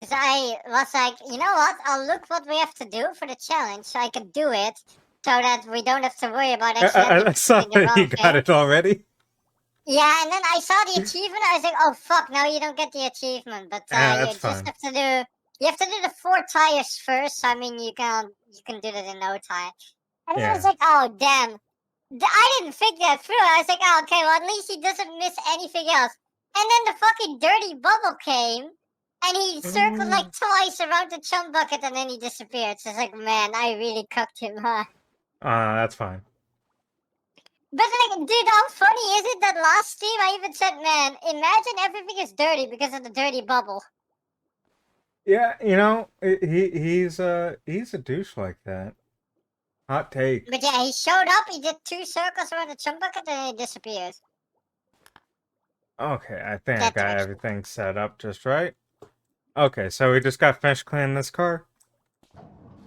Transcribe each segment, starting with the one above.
Because I was like, you know what? I'll look what we have to do for the challenge so I can do it so that we don't have to worry about accidentally I saw doing the that you wrong got thing. it already. Yeah, and then I saw the achievement. I was like, oh fuck, now you don't get the achievement. But you That's just fine. have to do. You have to do the 4 tires first. So, I mean, you can do that in no time. And then I was Yeah. like, oh damn, I didn't think that through. I was like, oh, okay, well at least he doesn't miss anything else. And then the fucking dirty bubble came, and he circled like twice around the chum bucket, and then he disappeared. So it's like, man, I really cooked him, huh? That's fine. But like, dude, how funny is it that last stream I even said, man, imagine everything is dirty because of the dirty bubble. Yeah, he's a douche like that. Hot take. But yeah, he showed up, he did 2 circles around the chum bucket, and then he disappears. Okay, I think I That got direction. everything set up just right. Okay, so we just got finished cleaning this car.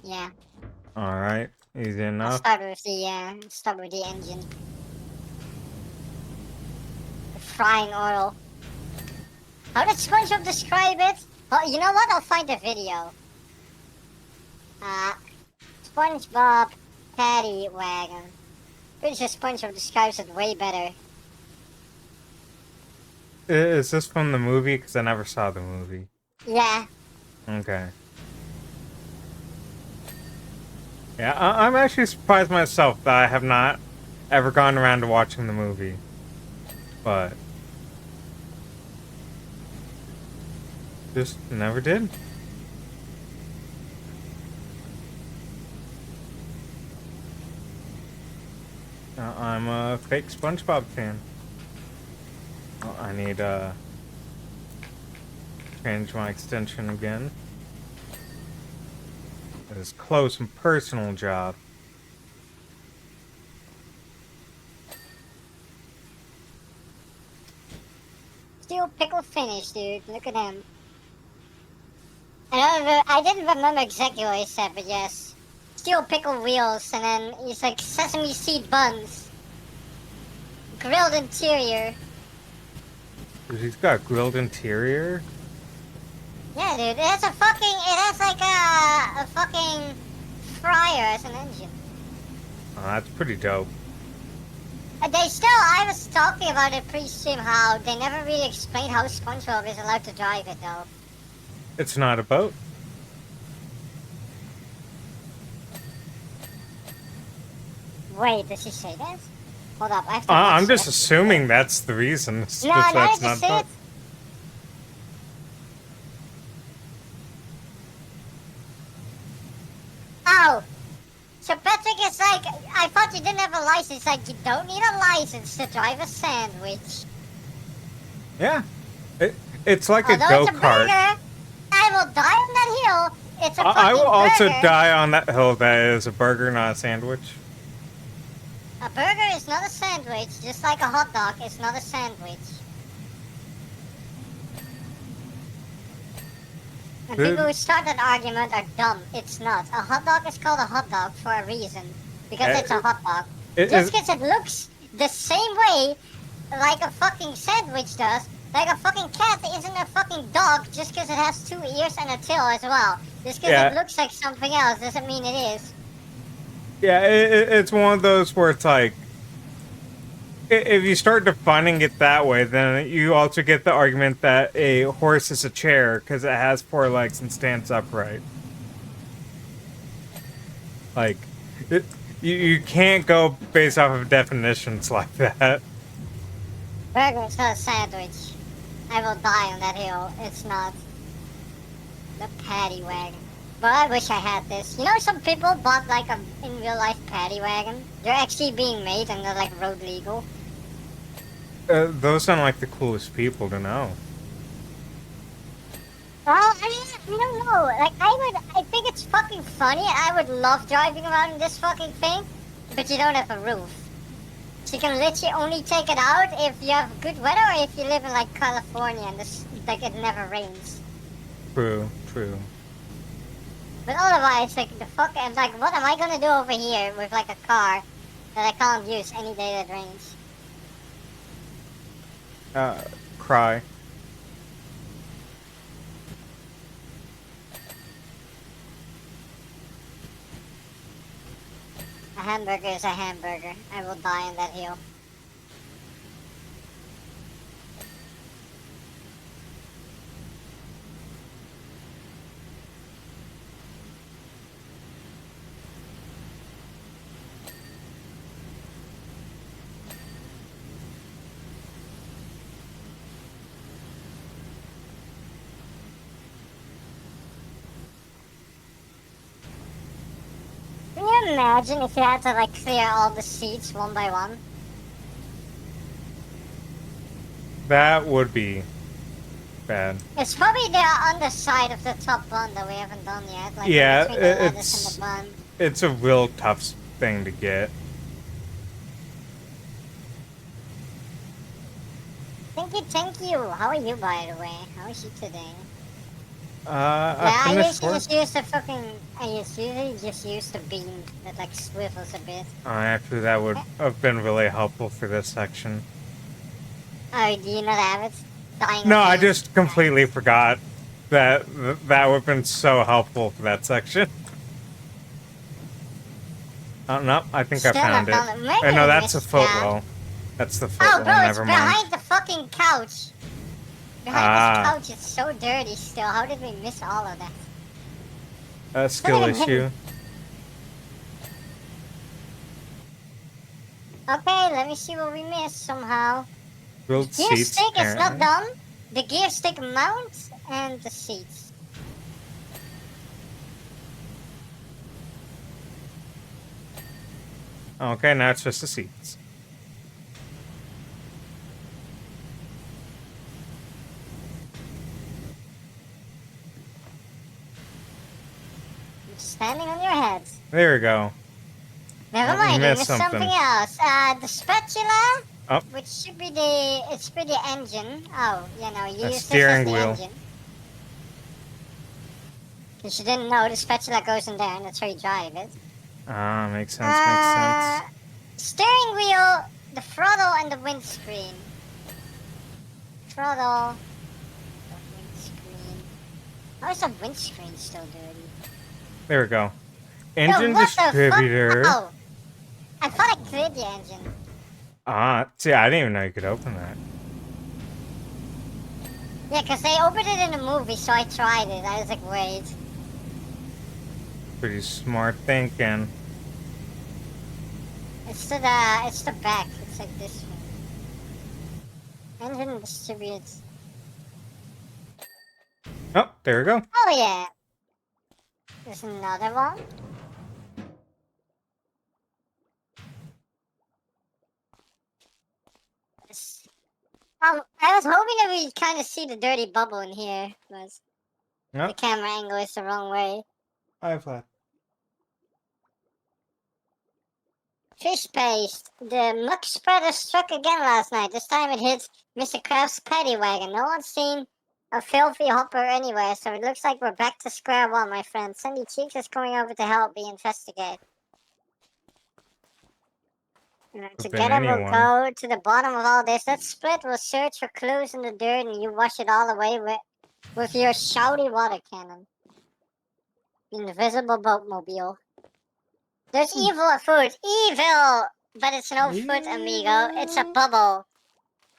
Yeah. All right, easy I'll enough. start with the engine. The frying oil. How did SpongeBob describe it? Well, you know what? I'll find a video. Uh, SpongeBob Paddy Wagon. Pretty sure SpongeBob describes it way better. Is this from the movie? Because I never saw the movie. Yeah. Okay. Yeah, I'm actually surprised myself that I have not ever gone around to watching the movie. But just never did. I'm a fake SpongeBob fan. Well, I need change my extension again. This close and personal job. Still pickle finish, dude. Look at him. I didn't remember exactly what he said, but yes. Steel pickle wheels, and then he's like sesame seed buns. Grilled interior. He's got grilled interior. Yeah, dude. It has like a fucking fryer as an engine. Oh, that's pretty dope. I was talking about it pre-stream how they never really explained how SpongeBob is allowed to drive it though. It's not a boat. Wait, does he say that? Hold up, I have to I'm watch just that. assuming that's the reason. It's No, just now that's you just not a say boat. it. Oh, so Patrick is like, I thought you didn't have a license. Like, you don't need a license to drive a sandwich. Yeah, it's like a Although it's a go-kart. burger, I will die on that hill. It's a I will fucking also burger. die on that hill. That is a burger, not a sandwich. A burger is not a sandwich, just like a hot dog is not a sandwich. And people who start that argument are dumb. It's not. A hot dog is called a hot dog for a reason. Because it's a hot dog. Just because it looks the same way like a fucking sandwich does, like a fucking cat isn't a fucking dog just because it has 2 ears and a tail as well. Just because Yeah. it looks like something else doesn't mean it is. Yeah, it's one of those where it's like, if you start defining it that way, then you also get the argument that a horse is a chair because it has 4 legs and stands upright. Like, you can't go based off of definitions like that. Burger is not a sandwich. I will die on that hill. It's not. The paddy wagon. But I wish I had this. You know, some people bought like a in real life paddy wagon. They're actually being made and they're like road legal. Those sound like the coolest people to know. Well, I mean, I don't know. Like, I think it's fucking funny. I would love driving around in this fucking thing, but you don't have a roof. So you can literally only take it out if you have good weather or if you live in like California and like it never rains. True, true. But otherwise, like the fuck, and like what am I gonna do over here with like a car that I can't use any day that rains? Cry. hamburger is a hamburger. I will die on that hill. Can you imagine if you had to like clear all the seats one by one? That would be bad. It's probably there on the side of the top bun that we haven't done yet. Like Yeah, between the lettuce and the bun. it's a real tough thing to get. Thank you. How are you, by the way? How is you today? I I finished usually work. just use the fucking. I usually just use the beam that like swivels a bit. Actually, that would have been really helpful for this section. Oh, do you not have it? Dying No, of I age. just completely forgot that that would have been so helpful for that section. Oh, no, I think I Still not found it. done it. Maybe Oh, no, I that's a missed that. footwell. That's the Oh, footwell, bro, it's never mind. behind the fucking couch. Behind this couch, it's so dirty still. How did we miss all of that? A skill issue. Okay, let me see what we missed somehow. Build The gear seats, stick is not apparently. done. The gear stick mount and the seats. Okay, now it's just the seats. You're standing on your heads. There we go. Never mind, we missed something else. The spatula, Oh, which should be the engine. Oh, you know, you a use this as steering the wheel. engine. Because you didn't know the spatula goes in there and that's how you drive it. Makes sense. Steering wheel, the throttle, and the windscreen. Throttle, the windscreen. How is the windscreen still dirty? There we go. Engine Yo, what distributor. the fuck? Oh, I thought I cleared the engine. See, I didn't even know you could open that. Yeah, because they opened it in the movie, so I tried it. I was like, wait. Pretty smart thinking. It's the back. It's like this one. Engine distributes. Oh, there we go. Oh yeah. There's another one. I was hoping that we'd kind of see the dirty bubble in here, but the camera angle is the wrong way. I've left. Fish paste. The muck spreader struck again last night. This time it hit Mr. Krab's paddy wagon. No one's seen a filthy hopper anywhere, so it looks like we're back to square one, my friend. Sandy Cheeks is coming over to help me investigate. Together we'll go to the bottom of all this. Let's split. We'll search for clues in the dirt, and you wash it all away with your shouty water cannon. Invisible boatmobile. There's evil food. Evil! But it's no foot, amigo. It's a bubble.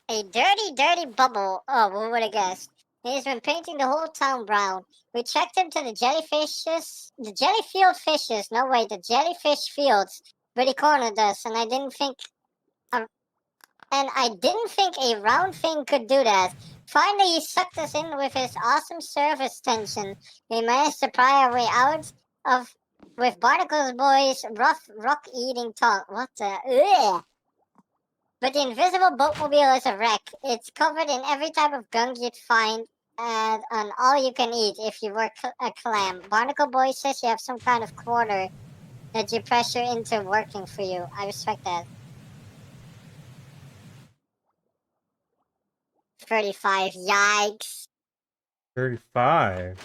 A dirty, dirty bubble. Oh, who would have guessed? He's been painting the whole town brown. We checked him to the jellyfishes. The jellyfield fishes. No, wait, the jellyfish fields. But he cornered us, and I didn't think a round thing could do that. Finally, he sucked us in with his awesome surface tension. We managed to pry our way out of with Barnacle's boy's rough rock-eating tongue. What the? Ugh. But the invisible boatmobile is a wreck. It's covered in every type of gunk you'd find and an all-you-can-eat if you were a clam. Barnacle boy says you have some kind of quarter that you pressure into working for you. I respect that. 35. Yikes. 35.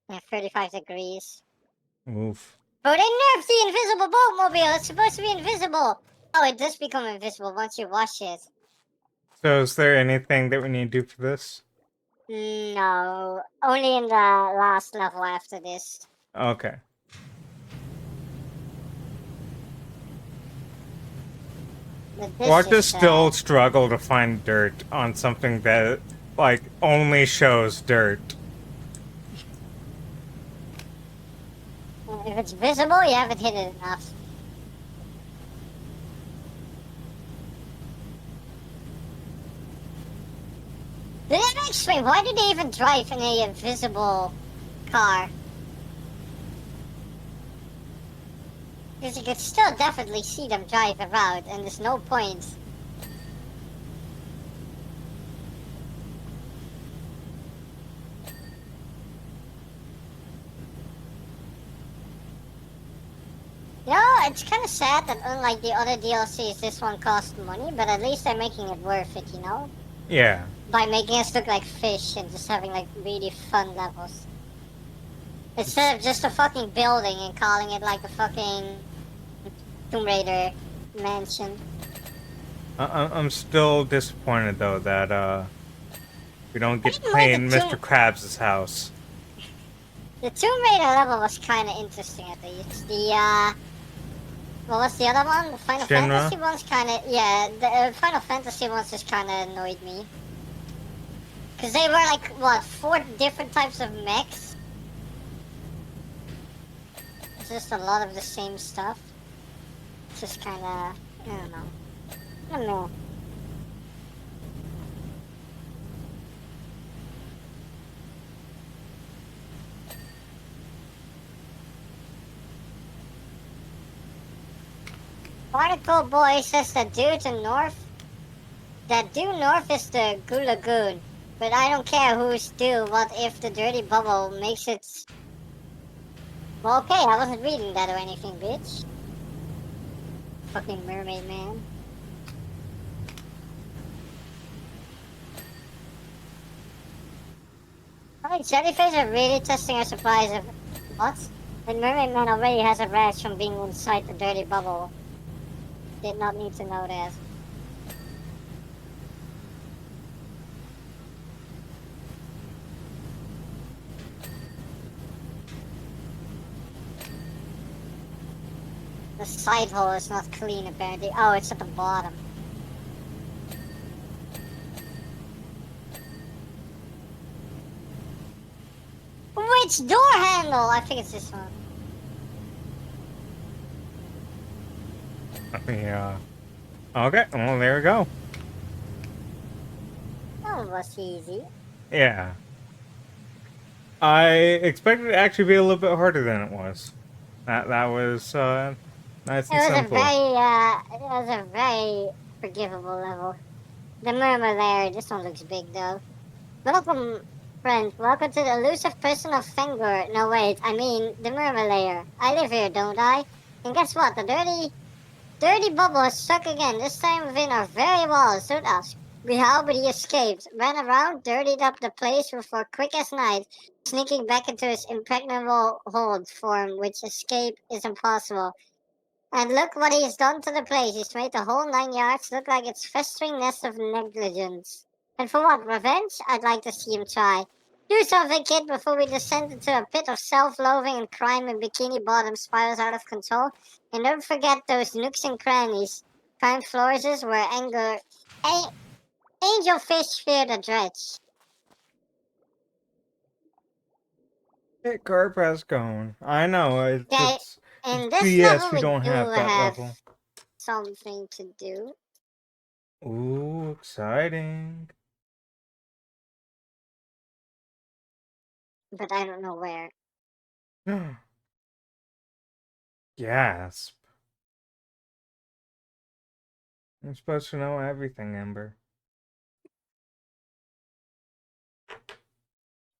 Yeah, 35 degrees. Oof. But they nerfed the invisible boatmobile. It's supposed to be invisible. Oh, it does become invisible once you wash it. So is there anything that we need to do for this? No. Only in the last level after this. Okay. Watch us still struggle to find dirt on something that, like, only shows dirt. If it's visible, you haven't hit it enough. Did that explain why did they even drive in a invisible car? Because you could still definitely see them drive around, and there's no point. You know, it's kind of sad that unlike the other DLCs, this one cost money, but at least they're making it worth it, you know? Yeah. By making us look like fish and just having, like, really fun levels. Instead of just a fucking building and calling it, like, a fucking Tomb Raider mansion. I'm still disappointed, though, that, we don't get to play in Mr. Krabs' house. The Tomb Raider level was kind of interesting, at least. What was the other one? The Final Fantasy one's kind of... Yeah, the Final Fantasy ones just kind of annoyed me. Because they were like, what, 4 different types of mechs? It's just a lot of the same stuff. It's just kind of... I don't know. I don't know. Particle Boy says that due north is the Goo Lagoon. But I don't care who's due. What if the dirty bubble makes it... Well, okay, I wasn't reading that or anything, bitch. Fucking mermaid man. Alright, jellyfish are really testing our supplies of... What? The mermaid man already has a rash from being inside the dirty bubble. Did not need to know that. The side hole is not clean apparently. Oh, it's at the bottom. Which door handle? I think it's this one. Yeah. Okay, well, there we go. That was easy. Yeah. I expected it to actually be a little bit harder than it was. That was, nice and simple. It was a very forgivable level. The murmur there, this one looks big though. Welcome, friend. Welcome to the elusive person of Fengor. No, wait, I mean the murmur layer. I live here, don't I? And guess what? The dirty bubble has struck again, this time within our very walls. Don't ask me how, but he escaped. Ran around, dirtied up the place before quick as night, sneaking back into his impregnable hold form, which escape is impossible. And look what he's done to the place. He's made the whole 9 yards look like it's festering nest of negligence. And for what? Revenge? I'd like to see him try. Do something, kid, before we descend into a pit of self-loathing and crime and bikini bottom spirals out of control. And don't forget those nooks and crannies. Crime floors where angelfish fear the dredge. Hey, Carpass going. I know, it's in this BS level we don't have that level. Something to do. Ooh, exciting. But I don't know where. Gasp. I'm supposed to know everything, Ember.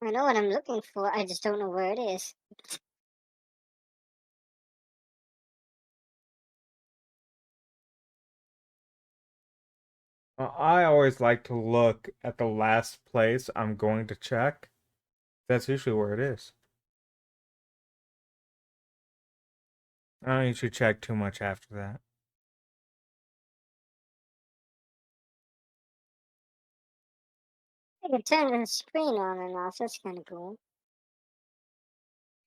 I know what I'm looking for, I just don't know where it is. I always like to look at the last place I'm going to check. That's usually where it is. I don't usually check too much after that. I can turn the screen on and off, that's kind of cool.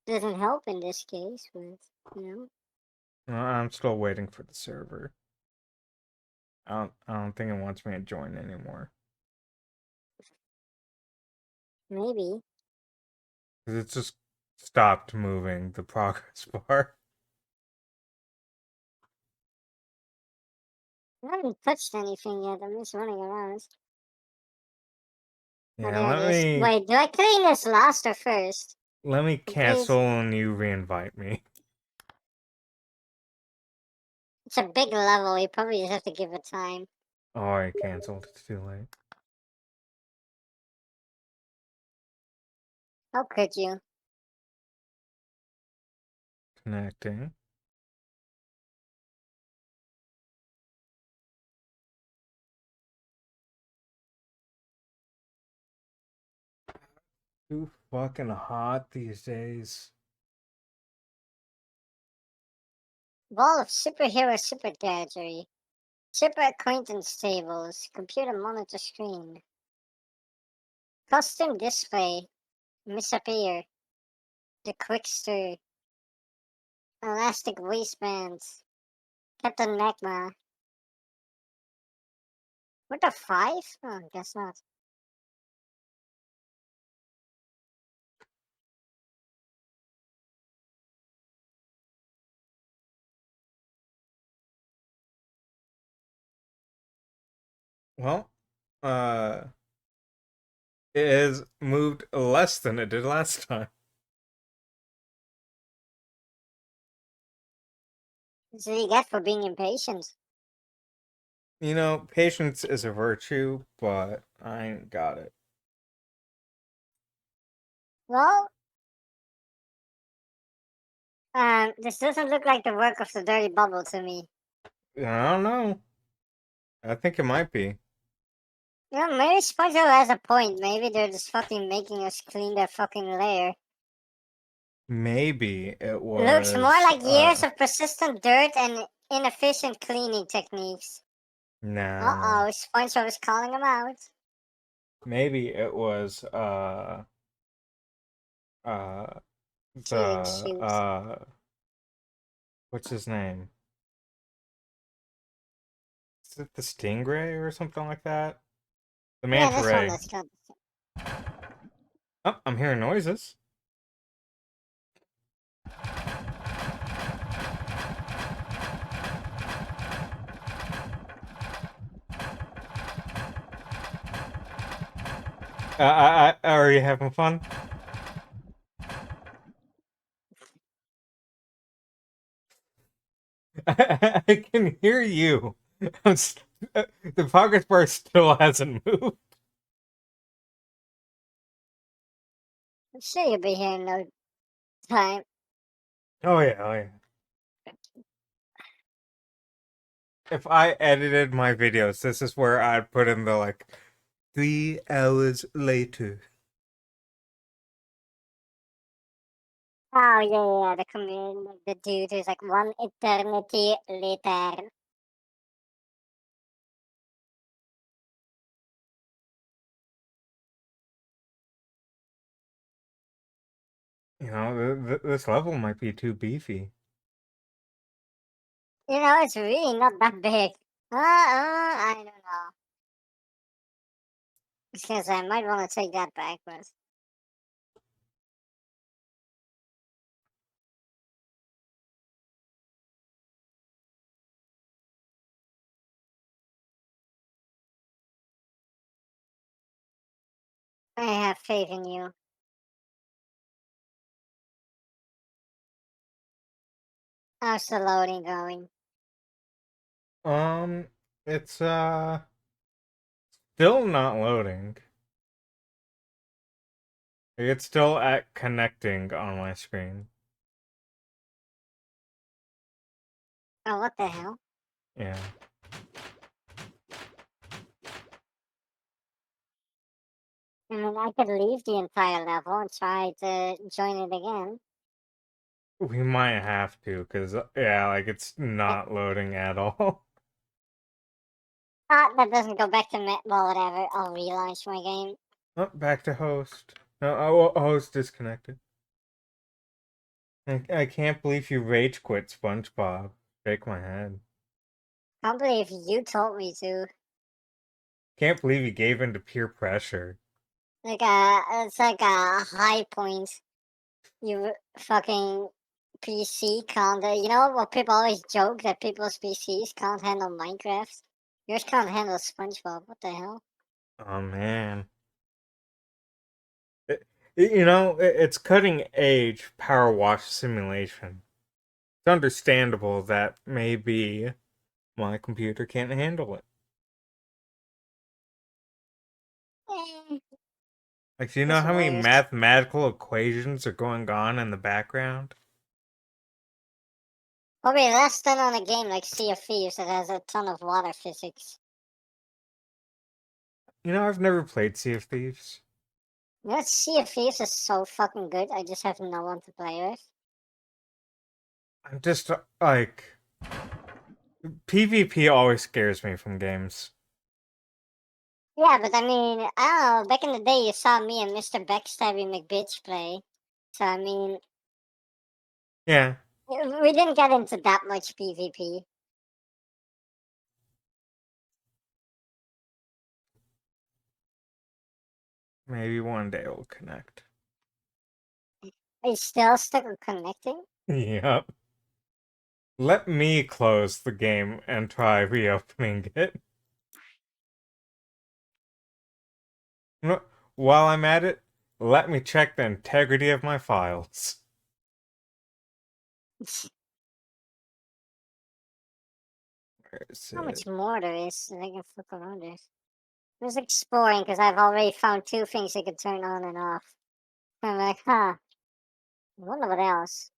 Doesn't help in this case, but, you know. I'm still waiting for the server. I don't think it wants me to join anymore. Maybe. Because it's just stopped moving the progress bar. I haven't touched anything yet. I'm just running around. Oh, Yeah, there it is. Wait, do I clean this last or first? let me Complete. cancel and you reinvite me. It's a big level. You probably just have to give it time. Oh, I canceled. It's too late. How could you? Connecting. Too fucking hot these days. Wall of superhero super gadgetry. Super acquaintance tables. Computer monitor screen. Custom display. Misappear. The quick stir. Elastic waistbands. Captain Magma. What the 5? Oh, guess not. Well, uh, it has moved less than it did last time. That's what you get for being impatient. You know, patience is a virtue, but I ain't got it. Well, this doesn't look like the work of the dirty bubble to me. I don't know. I think it might be. You know, maybe SpongeBob has a point. Maybe they're just fucking making us clean their fucking lair. Maybe it Looks more was. like years of persistent dirt and inefficient cleaning techniques. Nah. Uh-oh, SpongeBob is calling him out. Maybe it was. Uh. The. Cleaning shoes. What's his name? Is it the Stingray or something like that? The Yeah, Manta this one Ray. that's got. Oh, I'm hearing noises. Are you having fun? I can hear you. The progress bar still hasn't moved. I'm sure you'll be here in no time. Oh yeah, oh yeah. If I edited my videos, this is where I'd put in the like 3 hours later. Oh, yeah, the comedian, the dude who's like one eternity later. You know, this level might be too beefy. You know, it's really not that big. I don't know. Because I might want to take that back, but I have faith in you. How's the loading going? Um, it's still not loading. It's still at connecting on my screen. Oh, what the hell? Yeah. I mean, I could leave the entire level and try to join it again. We might have to, because, yeah, like, it's not loading at all. Ah, that doesn't go back to me. Well, whatever. I'll relaunch my game. Oh, back to host. No, oh, host disconnected. I can't believe you rage quit, SpongeBob. Shake my head. Can't believe you told me to. Can't believe you gave in to peer pressure. It's like a high point. You fucking PC can't. You know what people always joke that people's PCs can't handle Minecraft? Yours can't handle SpongeBob. What the hell? Oh man. It's cutting edge power wash simulation. It's understandable that maybe my computer can't handle it. Eh, Like, do you know it's how many worse. mathematical equations are going on in the background? Probably less than on a game like Sea of Thieves that has a ton of water physics. I've never played Sea of Thieves. You know, Sea of Thieves is so fucking good. I just have no one to play with. I'm just like PvP always scares me from games. Yeah, but I mean, I don't know. Back in the day, you saw me and Mr. Backstabby McBitch play. So I mean, Yeah, we didn't get into that much PvP. maybe one day we'll connect. Are you still stuck on connecting? Yep. Let me close the game and try reopening it. While I'm at it, let me check the integrity of my files. Where is How it? much more there is that I can fuck around with? I'm just exploring because I've already found two things I could turn on and off. I'm like, huh. I wonder what else.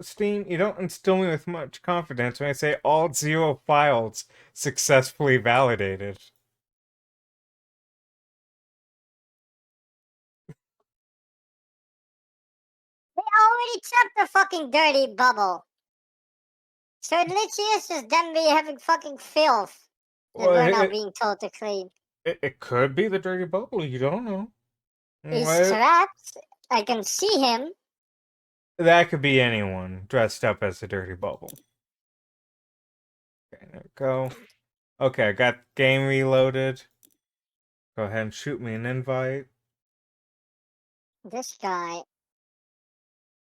Steam, you don't instill me with much confidence when I say all 0 files successfully validated. They already checked the fucking dirty bubble. So it literally is just them be having fucking filth that Well, we're now being told to clean. it could be the dirty bubble, you don't know. He's What? trapped. I can see him. That could be anyone dressed up as a dirty bubble. Okay, there we go. Okay, I got the game reloaded. Go ahead and shoot me an invite. This guy.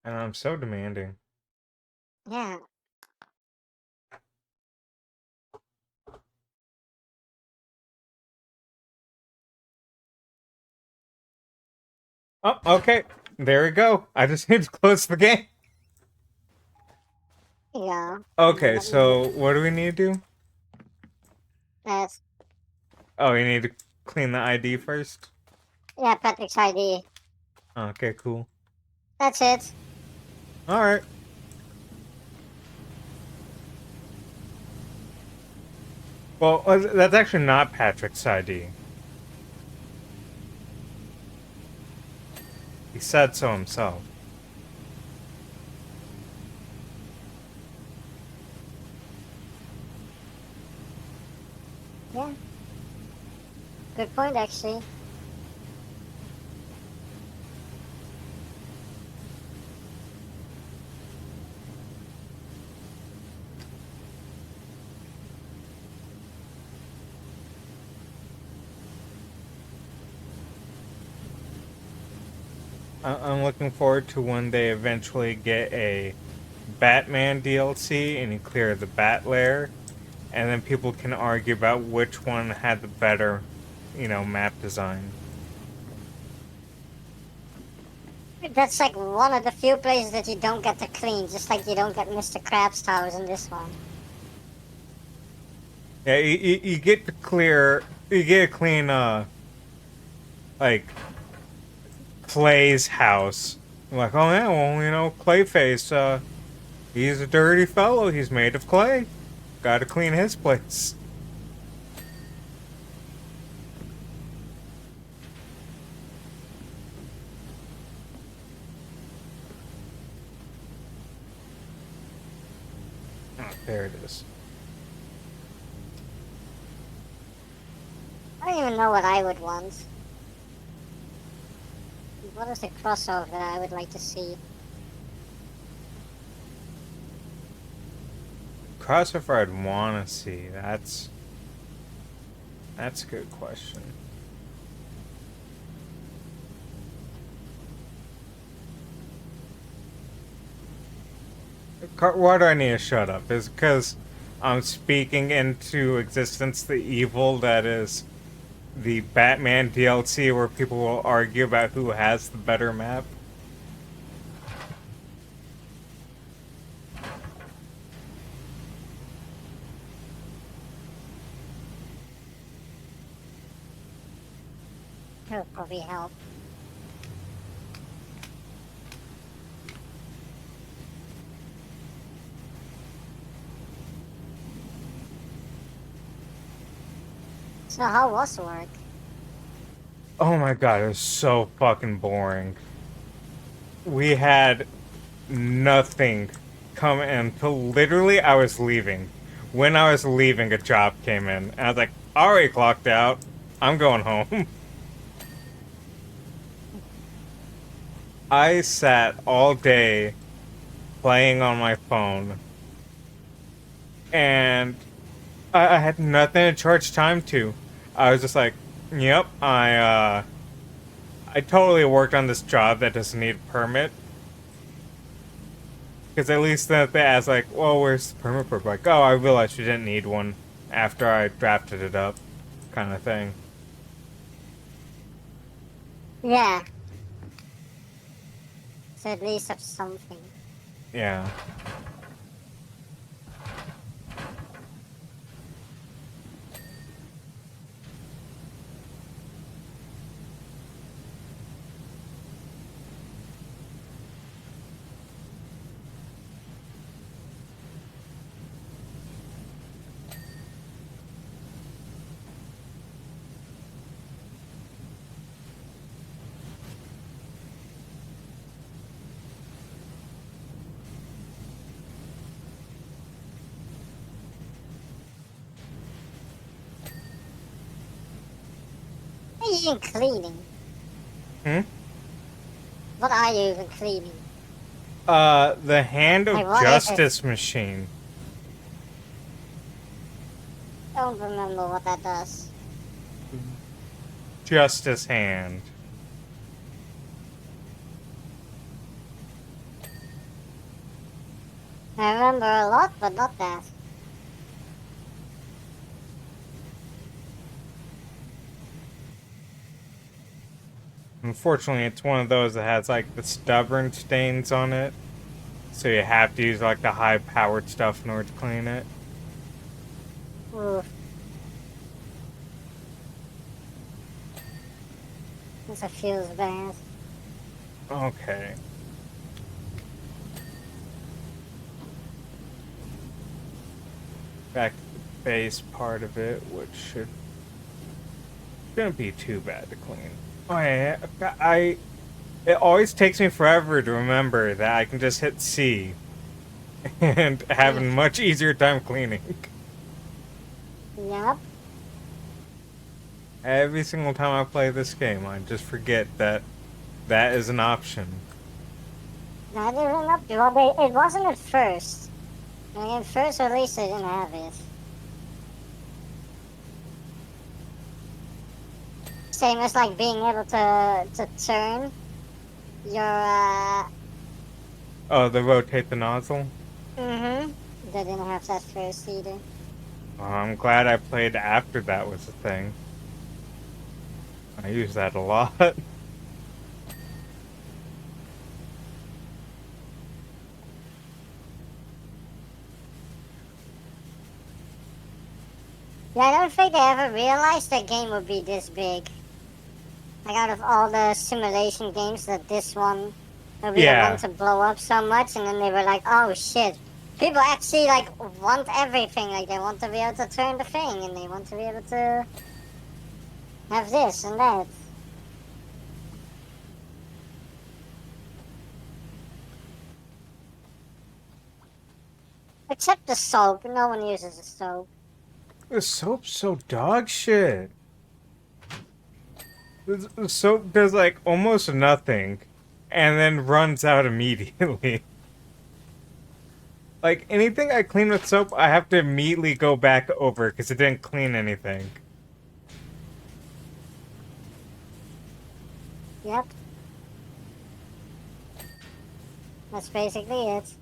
And I'm so demanding. Yeah. Oh, okay. There we go. I just need to close the game. Yeah. Okay, Let me. so what do we need to do? That's. Oh, you need to clean the ID first? Yeah, Patrick's ID. Okay, cool. That's it. Alright. Well, that's actually not Patrick's ID. He said so himself. Yeah. Good point, actually. I'm looking forward to when they eventually get a Batman DLC and you clear the Bat Lair, and then people can argue about which one had the better, map design. That's like one of the few places that you don't get to clean, just like you don't get Mr. Krabs towers in this one. Yeah, you get to clean, like, Clay's house. Like, oh yeah, well, Clayface, he's a dirty fellow, he's made of clay. Gotta clean his place. Oh, there it is. I don't even know what I would want. What is the crossover that I would like to see? crossover I'd want to see. That's a good question. Why do I need to shut up? Is it because I'm speaking into existence the evil that is the Batman DLC where people will argue about who has the better map? It'll probably help. So how was work? Oh my god, it was so fucking boring. We had nothing come in until literally I was leaving. When I was leaving, a job came in, and I was like, already clocked out. I'm going home. I sat all day playing on my phone, and I had nothing to charge time to. I was just like, yep, I totally worked on this job that doesn't need a permit. Because at least then they ask, like, well, where's the permit for? Like, oh, I realized you didn't need one after I drafted it up, kind of thing. Yeah. So at least have something. Yeah. What are you even cleaning? Hmm? What are you even cleaning? The Hand of Like, what is it? Justice machine. I don't remember what that does. Justice Hand. I remember a lot, but not that. Unfortunately, it's one of those that has, like, the stubborn stains on it. So you have to use, like, the high-powered stuff in order to clean it. Oof. This feels bad. Okay. Back to the base part of it, which shouldn't be too bad to clean. Oh yeah, it always takes me forever to remember that I can just hit C and have a much easier time cleaning. Yep. Every single time I play this game, I just forget that that is an option. That isn't up to well, it wasn't at first. Like, at first release, they didn't have it. Same as like being able to turn your Oh, they rotate the nozzle? They didn't have that first either. Oh, I'm glad I played after that was a thing. I use that a lot. Yeah, I don't think they ever realized the game would be this big. Like, out of all the simulation games, that this one would be the Yeah. one to blow up so much, and then they were like, oh shit. People actually, like, want everything. Like, they want to be able to turn the thing, and they want to be able to have this and that. Except the soap. No one uses the soap. The soap's so dog shit. The soap does like almost nothing and then runs out immediately. Like anything I clean with soap, I have to immediately go back over because it didn't clean anything. Yep, that's basically it.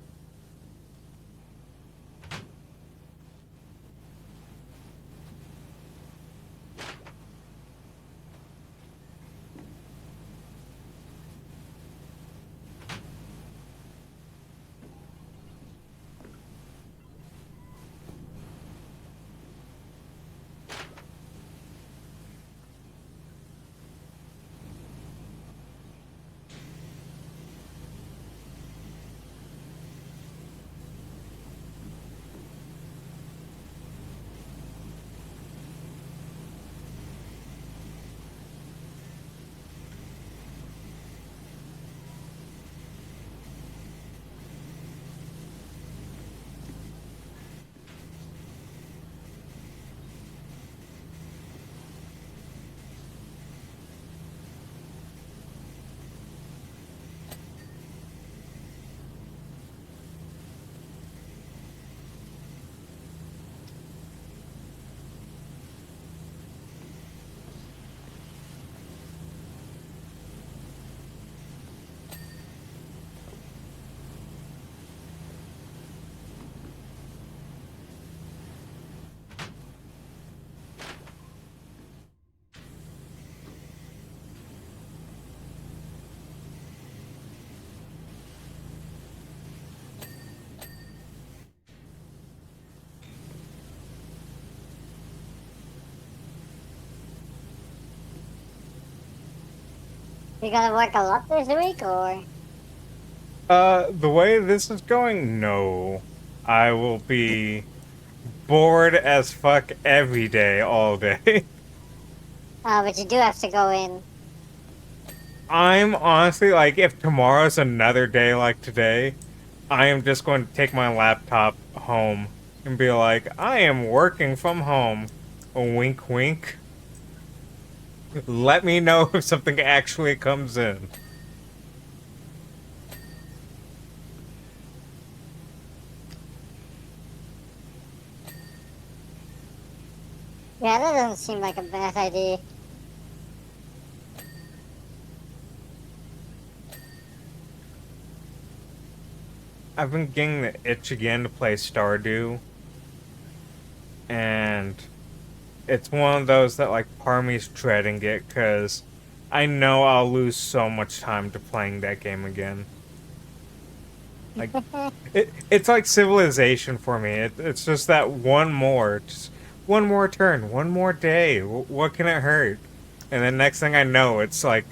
You gonna work a lot this week, or? The way this is going, no. I will be bored as fuck every day, all day. But you do have to go in. I'm honestly like, if tomorrow's another day like today, I am just going to take my laptop home and be like, I am working from home. A wink, wink. Let me know if something actually comes in. Yeah, that doesn't seem like a bad idea. I've been getting the itch again to play Stardew, and it's one of those that like part of me's dreading it because I know I'll lose so much time to playing that game again. Like it's like Civilization for me. It's just that just one more turn, one more day. What can it hurt? And then next thing I know, it's like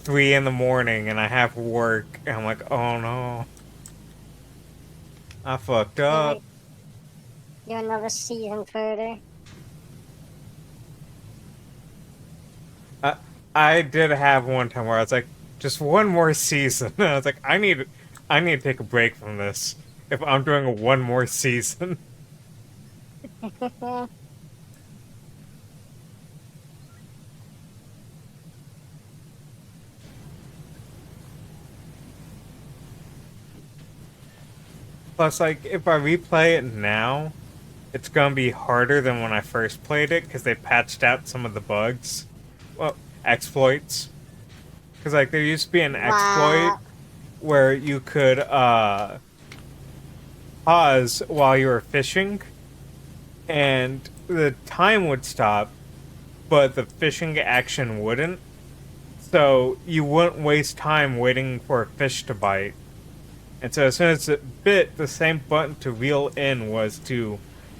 3 in the morning, and I have work, and I'm like, oh no, I fucked You up. like do another season further. I I did have one time where I was like, just one more season. And I was like, I need to take a break from this if I'm doing one more season. Plus, like, if I replay it now, it's gonna be harder than when I first played it because they patched out some of the bugs. Well, exploits. Because, like, there used to be an exploit Wow. where you could, pause while you were fishing, and the time would stop, but the fishing action wouldn't. So you wouldn't waste time waiting for a fish to bite. And so as soon as it bit, the same button to reel in was to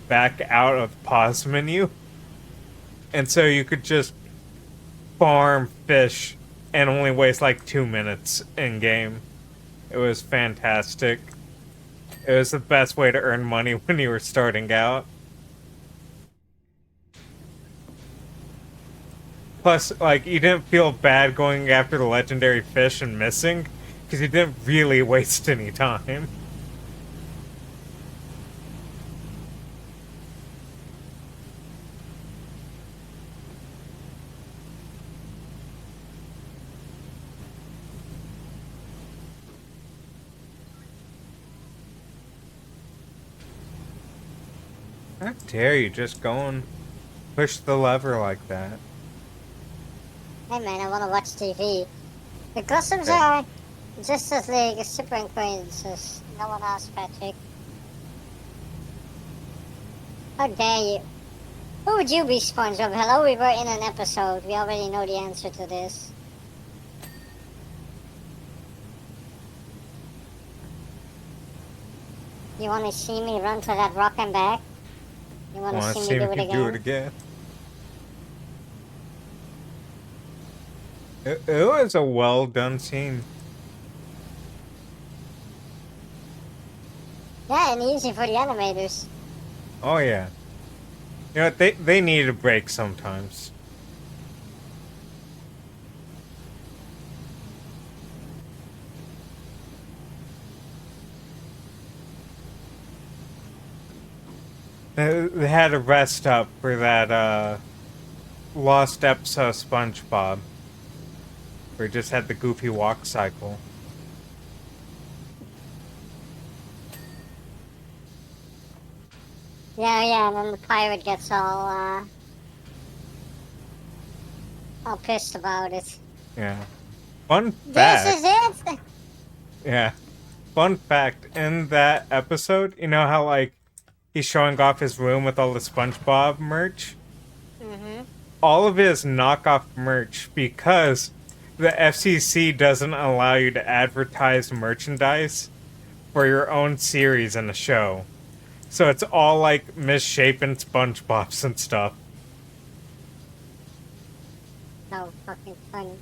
back out of the pause menu. And so you could just farm fish and only waste like 2 minutes in game. It was fantastic. It was the best way to earn money when you were starting out. Plus, like, you didn't feel bad going after the legendary fish and missing, because you didn't really waste any time. How dare you just go and push the lever like that? Hey man, I wanna watch TV. The customs Okay. are just as like super inconvenience as no one else, Patrick. How dare you? Who would you be, SpongeBob? Hello, we were in an episode. We already know the answer to this. You wanna see me run to that rock and back? You wanna Want to see see me do it me do it again? again? It was a well done scene. Yeah, and easy for the animators. Oh yeah. You know what, they need a break sometimes. They had to rest up for that lost episode of SpongeBob, where it just had the goofy walk cycle. Yeah, and then the pirate gets all pissed about it. Yeah. Fun This fact. is it? Yeah. Fun fact. In that episode, you know how like he's showing off his room with all the SpongeBob merch? Mm-hmm. All of it is knockoff merch because the FCC doesn't allow you to advertise merchandise for your own series in a show. So it's all like misshapen SpongeBobs and stuff. So fucking funny.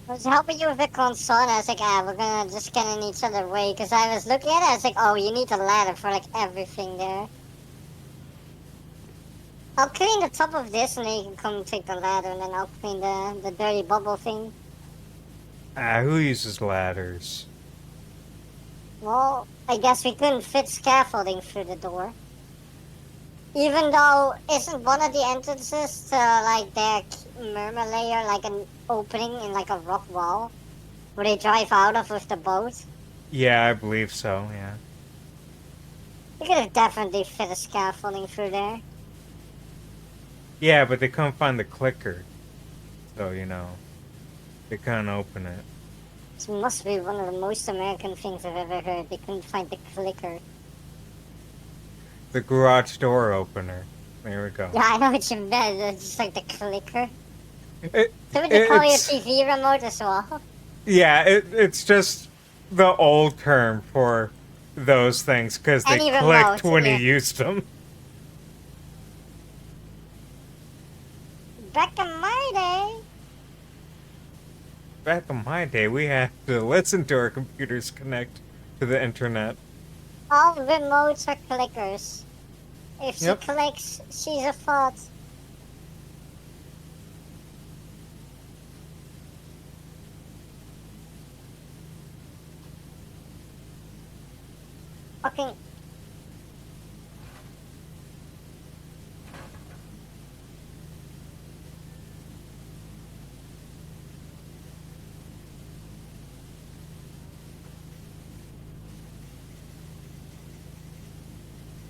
I was helping you with the console, and I was like, we're gonna just get in each other's way. Because I was looking at it, I was like, oh, you need a ladder for like everything there. I'll clean the top of this, and then you can come take the ladder, and then I'll clean the dirty bubble thing. Who uses ladders? Well, I guess we couldn't fit scaffolding through the door. Even though, isn't one of the entrances to like their murmur layer like an opening in like a rock wall? Where they drive out of with the boat? Yeah, I believe so, yeah. You could have definitely fit a scaffolding through there. Yeah, but they couldn't find the clicker. So, you know, they couldn't open it. This must be one of the most American things I've ever heard. They couldn't find the clicker. The garage door opener. There we go. Yeah, I know what you meant. It's just like the clicker. So would they call your It's, TV remote as well? yeah, it's just the old term for those things because they Any clicked remote, when yeah. you used them. Back in my day. Back in my day, we had to listen to our computers connect to the internet. All remotes are clickers. If she Yep. clicks, she's a fault. Fucking.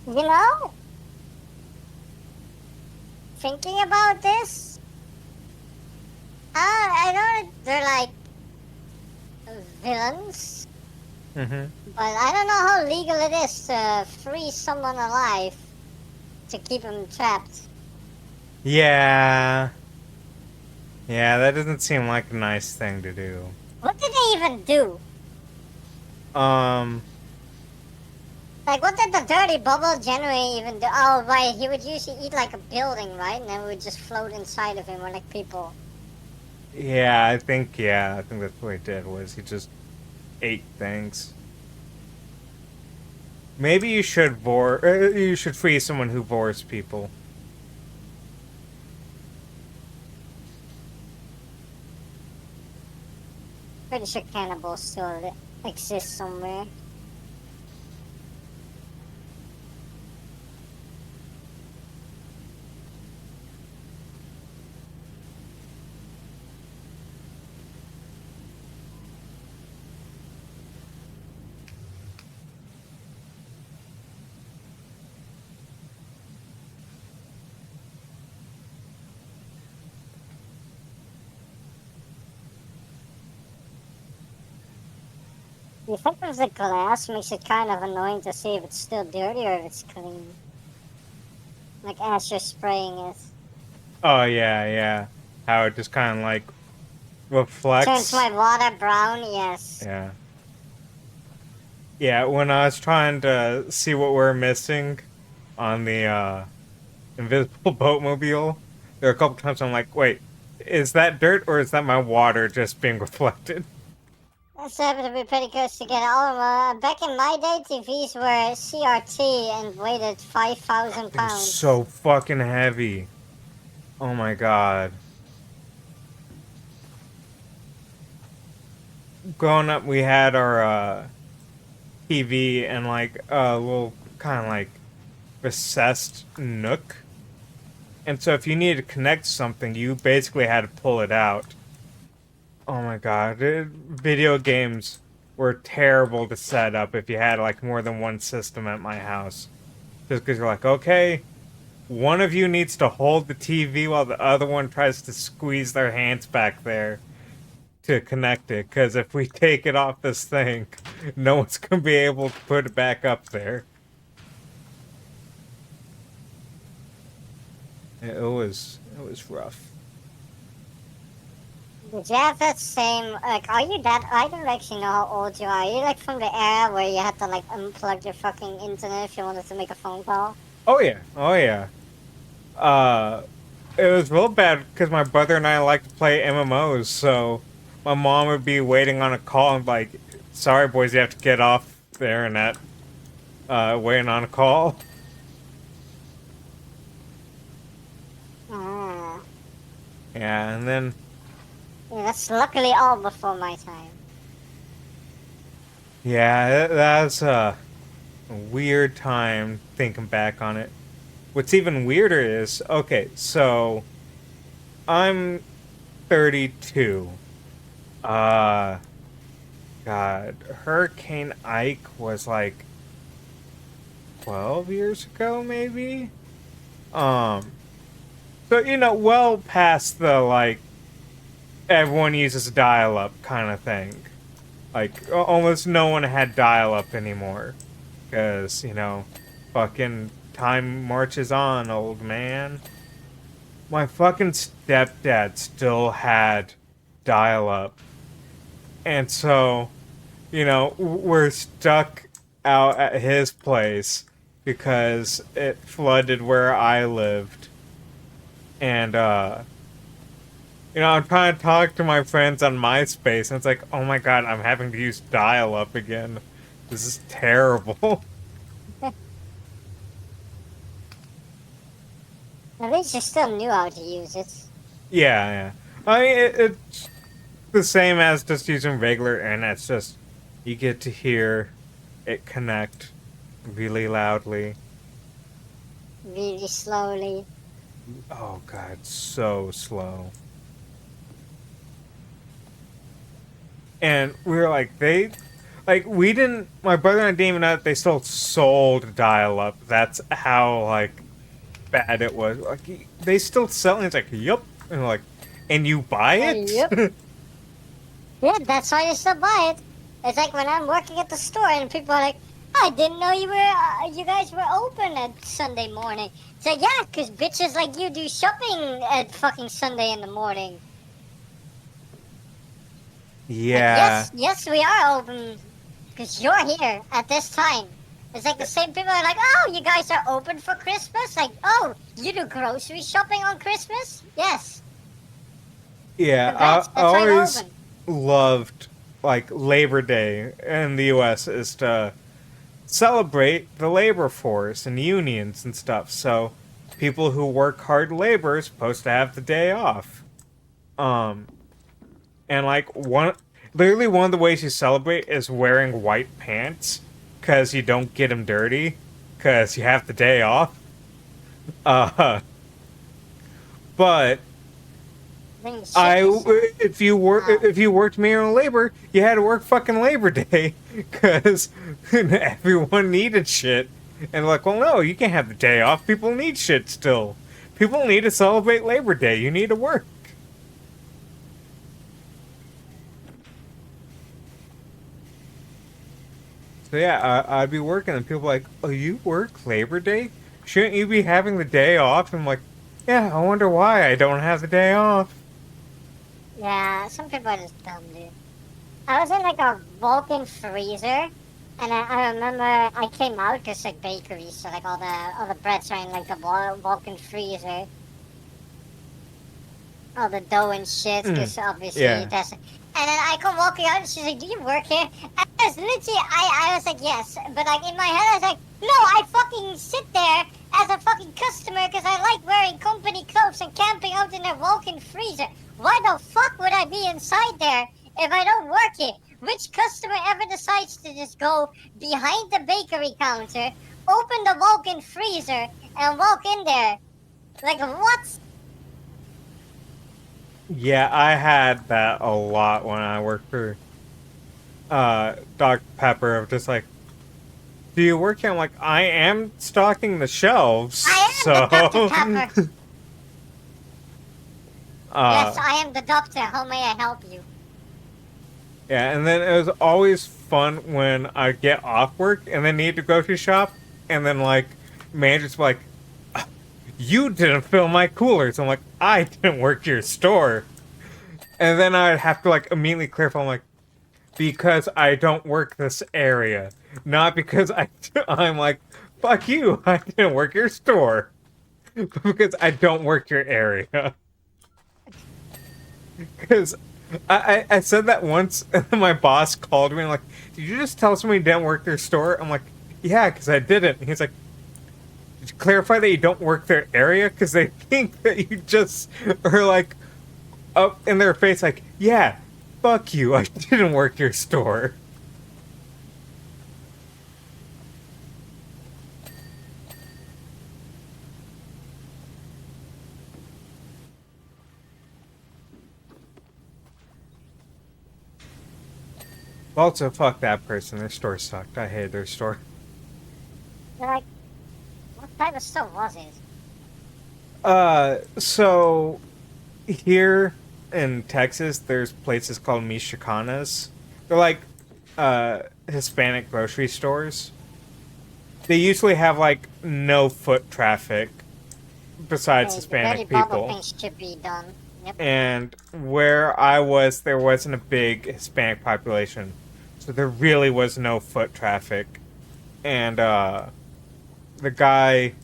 You know? Thinking about this, I know that they're like villains, Mm-hmm. but I don't know how legal it is to free someone alive to keep him trapped. Yeah. Yeah, that doesn't seem like a nice thing to do. What did they even do? Um, Like, what did the dirty bubble generally even do? Oh, right, he would usually eat like a building, right? And then we would just float inside of him, or like people. yeah, I think that's what he did was he just ate things. Maybe you should free someone who vores people. Pretty sure cannibals still exist somewhere. The effect of the glass makes it kind of annoying to see if it's still dirty or if it's clean. Like as you're spraying it. Oh yeah, yeah. How it just kind of like Turns reflects. my water brown, yes. Yeah. Yeah, when I was trying to see what we're missing on the invisible boatmobile, there are a couple times I'm like, wait, is that dirt or is that my water just being reflected? That's happened to be pretty close together. Oh, back in my day, TVs were CRT and weighed 5,000 They're pounds. so fucking heavy. Oh my god. Growing up, we had our TV and like a little kind of like recessed nook. And so if you needed to connect something, you basically had to pull it out. Oh my god, video games were terrible to set up if you had like more than one system at my house. Just because you're like, okay, one of you needs to hold the TV while the other one tries to squeeze their hands back there to connect it. Because if we take it off this thing, no one's gonna be able to put it back up there. It was rough. Did you have that same, like, are you that, I don't actually know how old you are. Are you like from the era where you had to like unplug your fucking internet if you wanted to make a phone call? Oh yeah, oh yeah. Uh, it was real bad because my brother and I like to play MMOs, so my mom would be waiting on a call and like, sorry boys, you have to get off there and that, waiting on a call. Ah, Yeah, and then, yeah, that's luckily all before my time. yeah, that's a weird time thinking back on it. What's even weirder is, okay, so I'm 32. Uh, God, Hurricane Ike was like 12 years ago, maybe? Um, so, well past the, like, everyone uses dial up kind of thing. Like, almost no one had dial up anymore. Because, fucking time marches on, old man. My fucking stepdad still had dial up. And so, we're stuck out at his place because it flooded where I lived. And, I'm trying to talk to my friends on MySpace, and it's like, oh my god, I'm having to use dial up again. This is terrible. At least you still knew how to use it. Yeah, yeah. I mean, it's the same as just using regular internet. It's just, you get to hear it connect really loudly. Really slowly. Oh god, so slow. And we were like, we didn't, my brother and I didn't even know that they still sold dial up. That's how, like, bad it was. Like, they still sell it. It's like, yup. And like, and you buy Yep. it? Yeah, that's why you still buy it. It's like when I'm working at the store and people are like, I didn't know you guys were open at Sunday morning. It's like, yeah, because bitches like you do shopping at fucking Sunday in the morning. Like, Yeah. yes, we are open because you're here at this time. It's like the same people are like, oh, you guys are open for Christmas? Like, oh, you do grocery shopping on Christmas? Yes. Yeah, Congrats, I that's why we're always open. loved, like, Labor Day in the US is to celebrate the labor force and unions and stuff. So people who work hard labor are supposed to have the day off. Um, and like literally one of the ways you celebrate is wearing white pants because you don't get them dirty because you have the day off. Uh, but Then shit I yourself. if you worked manual labor, you had to work fucking Labor Day because everyone needed shit. And like, well, no, you can't have the day off. People need shit still. People need to celebrate Labor Day. You need to work. So yeah, I'd be working, and people are like, "Oh, you work Labor Day? Shouldn't you be having the day off?" And I'm like, "Yeah, I wonder why I don't have the day off." Yeah, some people are just dumb, dude. I was in like a Vulcan freezer, and I remember I came out because like bakeries, so like all the breads are in like the Vulcan freezer, all the dough and shit, Mm, because obviously yeah. that's. And then I come walking out, and she's like, "Do you work here?" And I was literally, I was like, "Yes," but like in my head, I was like, "No, I fucking sit there as a fucking customer because I like wearing company clothes and camping out in a Vulcan freezer. Why the fuck would I be inside there if I don't work here? Which customer ever decides to just go behind the bakery counter, open the Vulcan freezer, and walk in there? Like what?" Yeah, I had that a lot when I worked for Dr. Pepper of just like, "Do you work here?" I'm like, "I am stocking the shelves." I am the Dr. So Pepper. Yes, uh I am the doctor. How may I help you? yeah, and then it was always fun when I get off work and then need to go to shop, and then like managers were like, "You didn't fill my coolers." I'm like, "I didn't work your store." And then I'd have to like immediately clarify. I'm like, "Because I don't work this area, not because I'm like, fuck you, I didn't work your store, but because I don't work your area." Because I said that once, and then my boss called me and like, "Did you just tell somebody you didn't work their store?" I'm like, "Yeah, because I didn't." And he's like, "Did you clarify that you don't work their area?" Because they think that you just are like up in their face, like, "Yeah, fuck you, I didn't work your store." Also, fuck that person. Their store sucked. I hated their store. They're like, what type of stuff was it? So here in Texas, there's places called Michoacanas. They're like Hispanic grocery stores. They usually have like no foot traffic besides Hey, the very Hispanic bubble people. things should be done. Yep. And where I was, there wasn't a big Hispanic population, so there really was no foot traffic. And the guy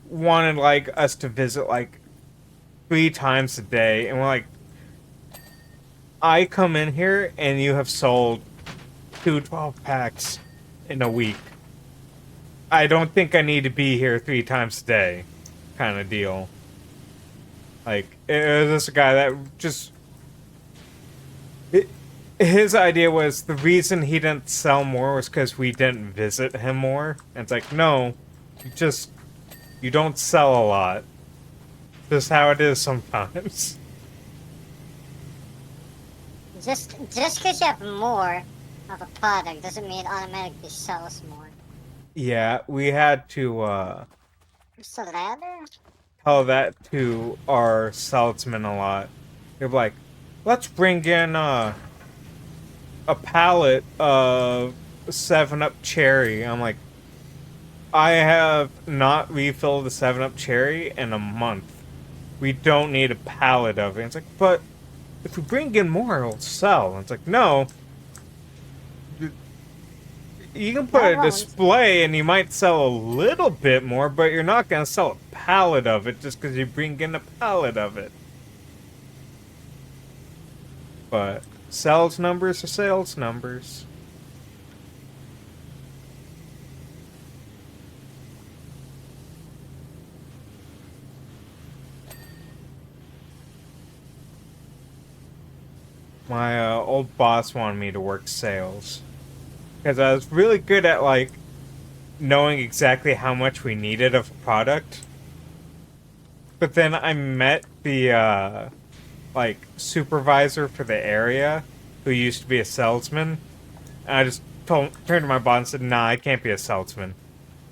wanted like us to visit like 3 times a day, and we're like, "I come in here and you have sold 2 12 packs in a week. I don't think I need to be here 3 times a day," kind of deal. Like, it was this guy that just it, his idea was the reason he didn't sell more was because we didn't visit him more. And it's like, no, you just you don't sell a lot. Just how it is sometimes. Just because you have more of a product doesn't mean it automatically sells more. Yeah, we had to What's the ladder? tell that to our salesman a lot. They're like, "Let's bring in a pallet of 7 Up Cherry." I'm like, "I have not refilled the 7 Up Cherry in a month. We don't need a pallet of it." It's like, "But if we bring in more, it'll sell." And it's like, "No. You can put No, it a won't. display and you might sell a little bit more, but you're not going to sell a pallet of it just because you bring in a pallet of it." But sales numbers are sales numbers. My old boss wanted me to work sales because I was really good at like knowing exactly how much we needed of a product. But then I met the like supervisor for the area who used to be a salesman. And I just turned to my boss and said, "Nah, I can't be a salesman.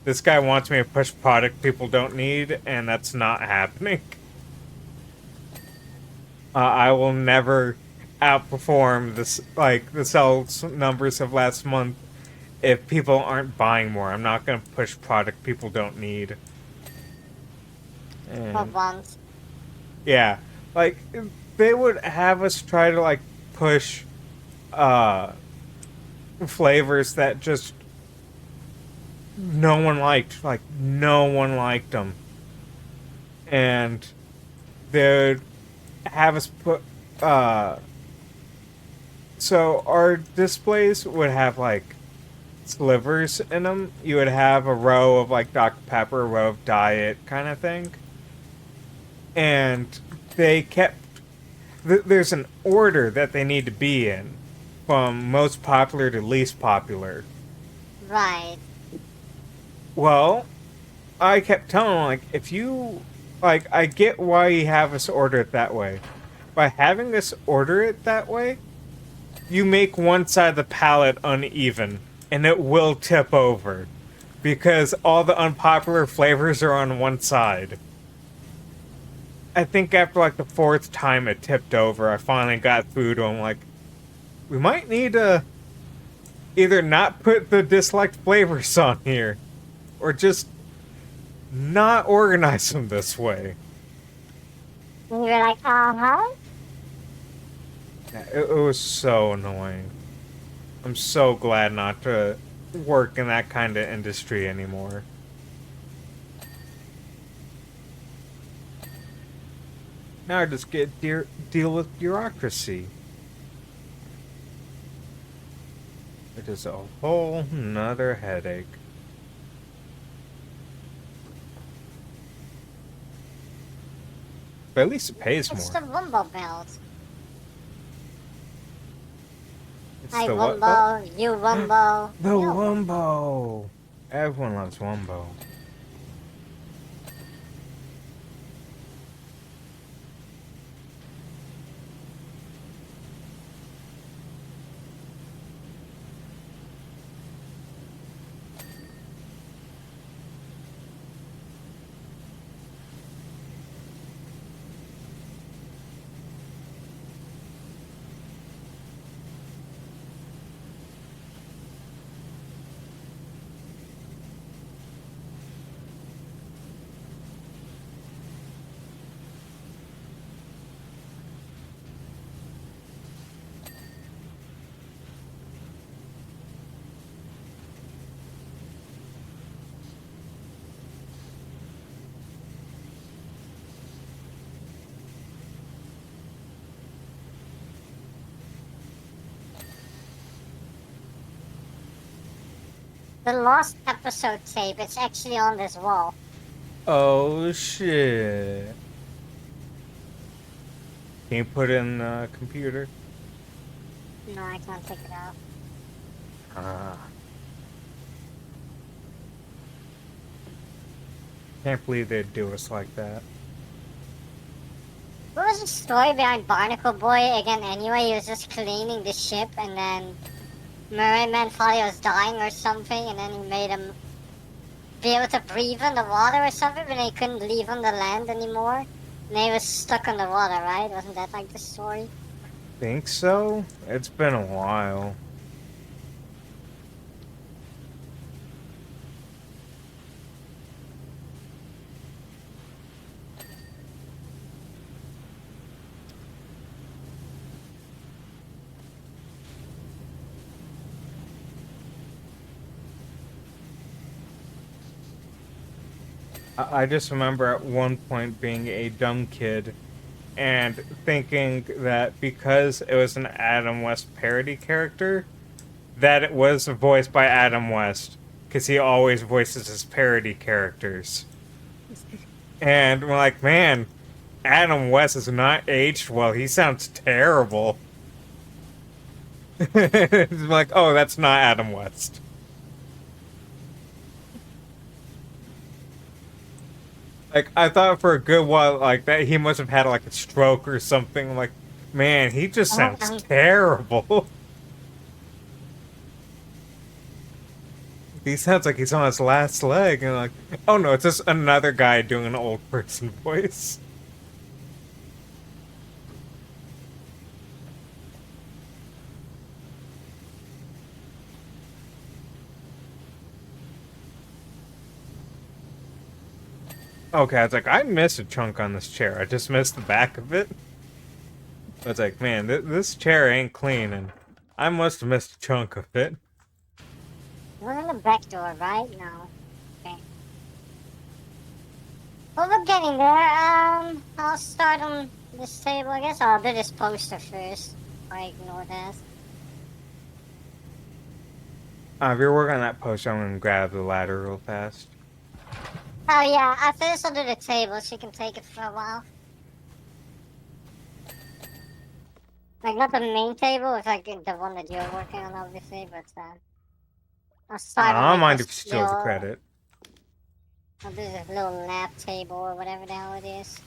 This guy wants me to push product people don't need, and that's not happening. I will never outperform this like the sales numbers of last month if people aren't buying more. I'm not gonna push product people don't need. For And once. yeah, like they would have us try to like push uh flavors that just no one liked. Like no one liked them, and they'd have us put. So our displays would have like slivers in them. You would have a row of like Dr. Pepper, a row of Diet kind of thing, and they kept. There's an order that they need to be in, from most popular to least popular. Right. Well, I kept telling him, like, if you, like, I get why you have us order it that way. By having us order it that way, you make one side of the palette uneven, and it will tip over. Because all the unpopular flavors are on one side. I think after, like, the fourth time it tipped over, I finally got through to him, like, we might need to either not put the disliked flavors on here, or just not organize them this way. And you're like, uh-huh. Yeah, it was so annoying. I'm so glad not to work in that kind of industry anymore. Now I just get deal with bureaucracy. It is a whole nother headache. But at least it pays It's more. the Wumbo belt. It's I the what? Wumbo, you Wumbo. The You're Wumbo! Everyone loves Wumbo. the lost episode tape. It's actually on this wall. Oh shit. Can you put it in the computer? No, I can't take it out. Ah. Can't believe they'd do us like that. What was the story behind Barnacle Boy again anyway? He was just cleaning the ship and then Merman thought he was dying or something and then he made him be able to breathe in the water or something, but he couldn't leave on the land anymore. And he was stuck in the water, right? Wasn't that like the story? Think so? It's been a while. I just remember at one point being a dumb kid and thinking that because it was an Adam West parody character, that it was voiced by Adam West, because he always voices his parody characters. And we're like, man, Adam West is not aged well. He sounds terrible. It's like, oh, that's not Adam West. Like, I thought for a good while, like, that he must have had, like, a stroke or something. Like, man, he just sounds terrible. He sounds like he's on his last leg, and like, oh no, it's just another guy doing an old person voice. Okay, I was like, I missed a chunk on this chair. I just missed the back of it. I was like, man, this chair ain't clean, and I must have missed a chunk of it. We're in the back door, right? No. Okay. Well, we're getting there. I'll start on this table, I guess. I'll do this poster first. I ignore that. If you're working on that post, I'm gonna grab the ladder real fast. Oh, yeah. After this, I'll do the table so you can take it for a while. Like, not the main table, it's like the one that you're working on, obviously, but, I'll start on, I don't like, mind if you this steal the little... credit. I'll do this little lab table or whatever the hell it is.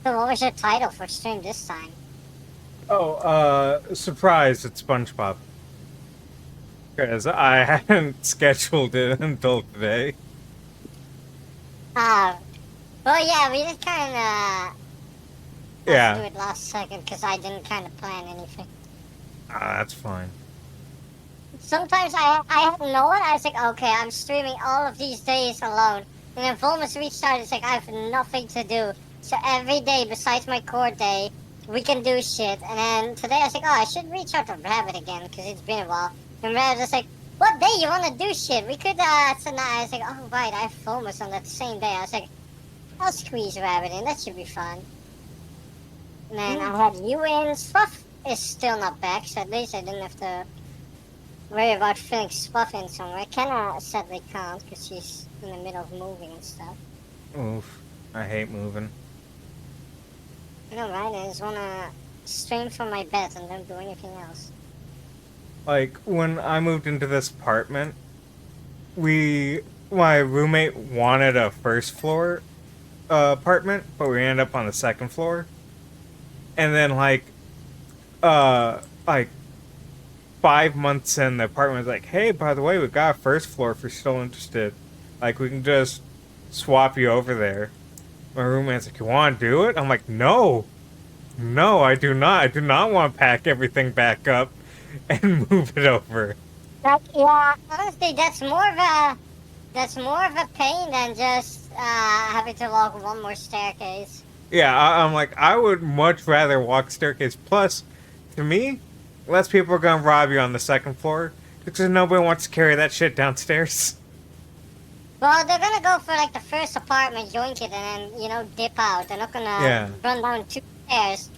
So what was your title for stream this time? Oh, surprise, it's SpongeBob. Because I hadn't scheduled it until today. Uh, well, yeah, we just kind of had to do Yeah, it last second because I didn't kind of plan anything. that's fine. Sometimes I have no one. I was like, okay, I'm streaming all of these days alone. And then Volmus reached out. It's like I have nothing to do. So every day besides my court day, we can do shit. And then today I was like, oh, I should reach out to Rabbit again because it's been a while. And Rabbit was like, what day you want to do shit? We could. So now I was like, oh right, I have Volmus on that same day. I was like, I'll squeeze Rabbit in. That should be fun. And then I had you in. Fluff is still not back, so at least I didn't have to worry about filling Fluff in somewhere. Kenna sadly can't because she's in the middle of moving and stuff. Oof, I hate moving. I know, right? I just wanna stream from my bed and don't do anything else. Like, when I moved into this apartment, my roommate wanted a first floor apartment, but we ended up on the second floor. And then, like 5 months in, the apartment was like, hey, by the way, we got a first floor if you're still interested. Like, we can just swap you over there. My roommate's like, you want to do it? I'm like, no. No, I do not. I do not want to pack everything back up and move it over. Like, yeah, honestly, that's more of a pain than just having to walk one more staircase. Yeah, I'm like, I would much rather walk staircase. Plus, to me, less people are gonna rob you on the second floor because nobody wants to carry that shit downstairs. Well, they're gonna go for like the first apartment, yoink it, and then dip out. They're not gonna Yeah. run down 2 stairs.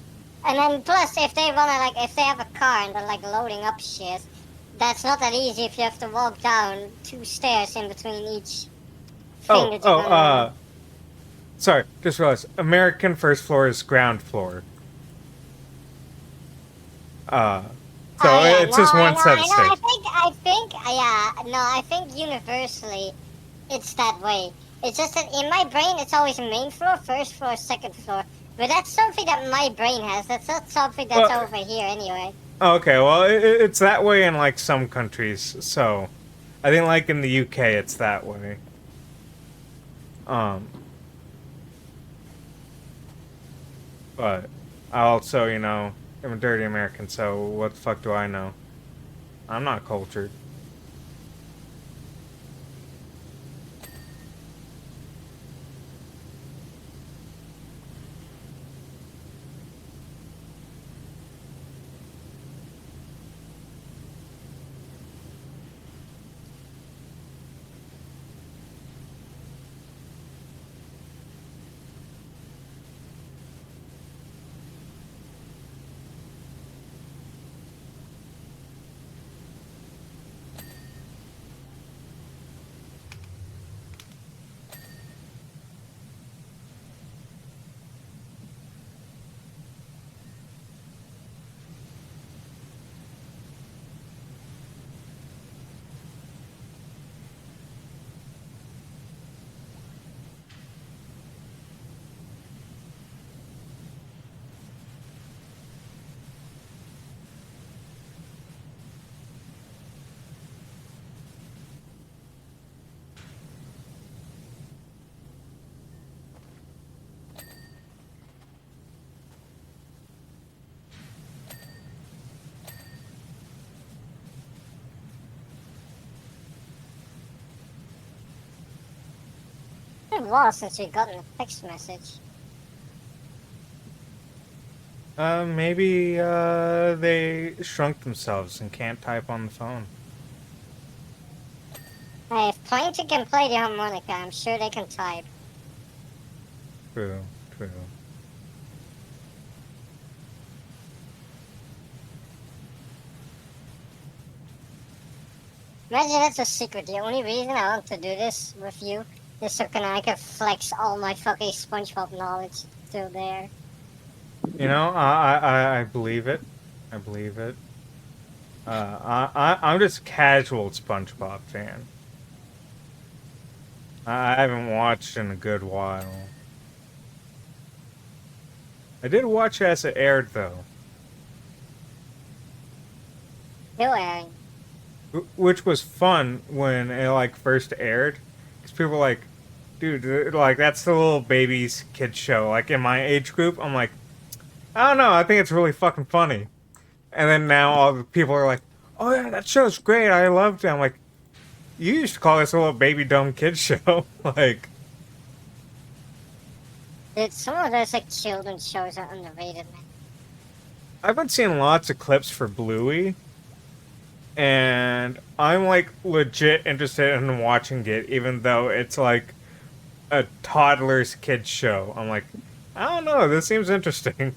And then plus, if they wanna if they have a car and they're like loading up shit, that's not that easy if you have to walk down 2 stairs in between each thing Oh, that you're gonna. sorry, just realized. American first floor is ground floor. Uh, so Oh yeah, it's no, just I one know, set of I know. stairs. Yeah, no, I think universally, it's that way. It's just that in my brain, it's always main floor, first floor, second floor. But that's something that my brain has. That's not something that's Well, over here anyway. okay, well, it's that way in like some countries. So, I think like in the UK, it's that way. Um, but I also, I'm a dirty American, so what the fuck do I know? I'm not cultured. been a while since you got a text message. Maybe, they shrunk themselves and can't type on the phone. Hey, if Plankton can play the harmonica, I'm sure they can type. True, true. Imagine that's a secret. The only reason I want to do this with you is so I can flex all my fucking SpongeBob knowledge still there. You know, I believe it. I believe it. I'm just a casual SpongeBob fan. I haven't watched in a good while. I did watch it as it aired, though. Still airing. Which was fun when it, like, first aired. Because people were like, dude, like, that's the little baby's kid show. Like, in my age group, I'm like, I don't know, I think it's really fucking funny. And then now all the people are like, oh yeah, that show's great, I loved it. I'm like, you used to call this a little baby dumb kid show. Like, Dude, some of those like children's shows are underrated, man. I've been seeing lots of clips for Bluey, and I'm like legit interested in watching it, even though it's like a toddler's kid show. I'm like, I don't know, this seems interesting.